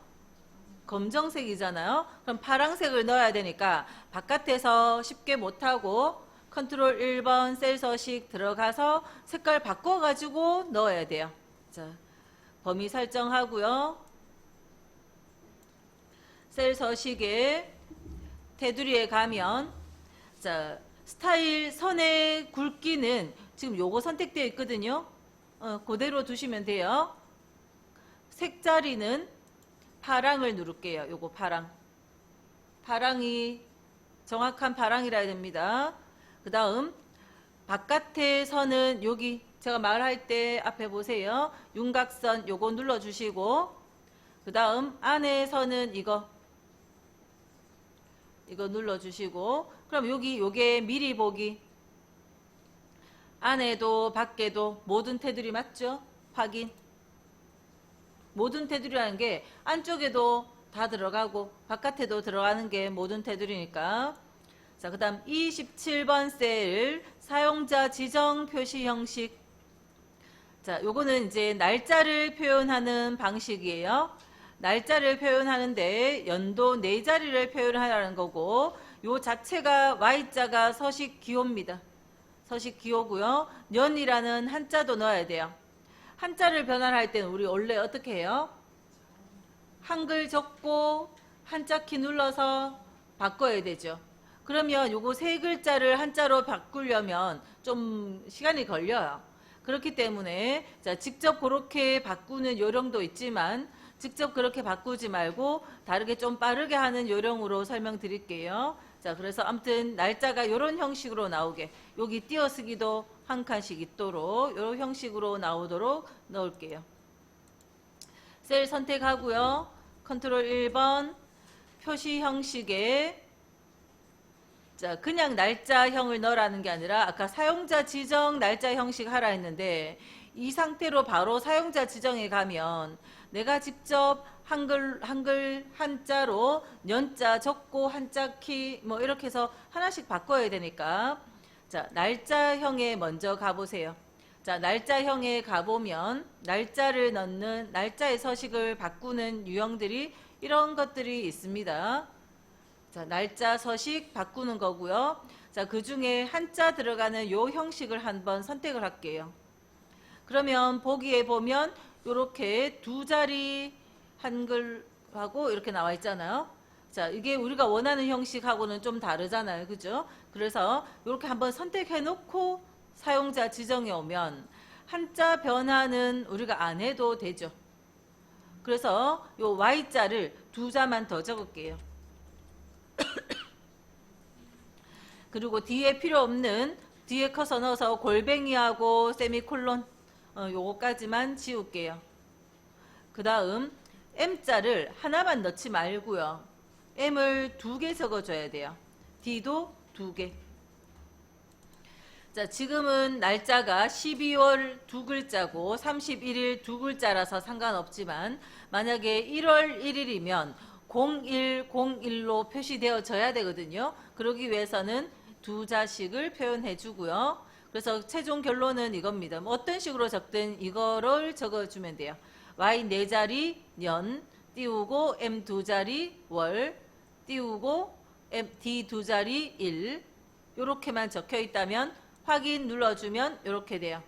검정색이잖아요. 그럼 파랑색을 넣어야 되니까 바깥에서 쉽게 못하고 컨트롤 1번 셀 서식 들어가서 색깔 바꿔가지고 넣어야 돼요. 자, 범위 설정하고요. 셀 서식에 테두리에 가면 자, 스타일 선의 굵기는 지금 요거 선택되어 있거든요. 그대로 두시면 돼요. 색자리는 파랑을 누를게요. 요거 파랑. 파랑이 정확한 파랑이라 해야 됩니다. 그 다음 바깥의 선은 여기 제가 말할 때 앞에 보세요. 윤곽선 요거 눌러주시고 그 다음 안의 선은 이거 눌러주시고 그럼 여기 요게 미리 보기 안에도 밖에도 모든 테두리 맞죠? 확인. 모든 테두리라는 게 안쪽에도 다 들어가고 바깥에도 들어가는 게 모든 테두리니까. 자, 그 다음 27번 셀 사용자 지정 표시 형식. 자, 요거는 이제 날짜를 표현하는 방식이에요. 날짜를 표현하는데 연도 4자리를 표현하라는 거고 요 자체가 Y자가 서식 기호입니다. 서식 기호고요. 년이라는 한자도 넣어야 돼요. 한자를 변환할 때는 우리 원래 어떻게 해요? 한글 적고 한자 키 눌러서 바꿔야 되죠. 그러면 요거 세 글자를 한자로 바꾸려면 좀 시간이 걸려요. 그렇기 때문에 자, 직접 그렇게 바꾸는 요령도 있지만 직접 그렇게 바꾸지 말고 다르게 좀 빠르게 하는 요령으로 설명드릴게요. 자, 그래서 아무튼 날짜가 이런 형식으로 나오게 여기 띄어쓰기도 한 칸씩 있도록 이런 형식으로 나오도록 넣을게요. 셀 선택하고요. 컨트롤 1번 표시 형식에 자, 그냥 날짜형을 넣으라는 게 아니라 아까 사용자 지정 날짜 형식 하라 했는데 이 상태로 바로 사용자 지정에 가면 내가 직접 한글 한자로 년자 적고 한자 키 뭐 이렇게 해서 하나씩 바꿔야 되니까 자, 날짜형에 먼저 가보세요. 자, 날짜형에 가보면 날짜를 넣는 날짜의 서식을 바꾸는 유형들이 이런 것들이 있습니다. 자, 날짜 서식 바꾸는 거고요. 자, 그 중에 한자 들어가는 요 형식을 한번 선택을 할게요. 그러면 보기에 보면 이렇게 두 자리 한글하고 이렇게 나와 있잖아요. 자, 이게 우리가 원하는 형식하고는 좀 다르잖아요. 그죠? 그래서 이렇게 한번 선택해 놓고 사용자 지정에 오면 한자 변화는 우리가 안 해도 되죠. 그래서 요 Y자를 두 자만 더 적을게요. 그리고 뒤에 필요 없는 뒤에 커서 넣어서 골뱅이하고 세미콜론 요거까지만 지울게요. 그 다음 M자를 하나만 넣지 말고요. M을 2개 적어줘야 돼요. D도 2개. 자, 지금은 날짜가 12월 2글자고 31일 2글자라서 상관없지만 만약에 1월 1일이면 0101로 표시되어져야 되거든요. 그러기 위해서는 2자씩을 표현해 주고요. 그래서 최종 결론은 이겁니다. 뭐 어떤 식으로 적든 이거를 적어주면 돼요. Y 4자리 년 띄우고 M 2자리 월 띄우고 D 2자리 일 이렇게만 적혀 있다면 확인 눌러주면 이렇게 돼요.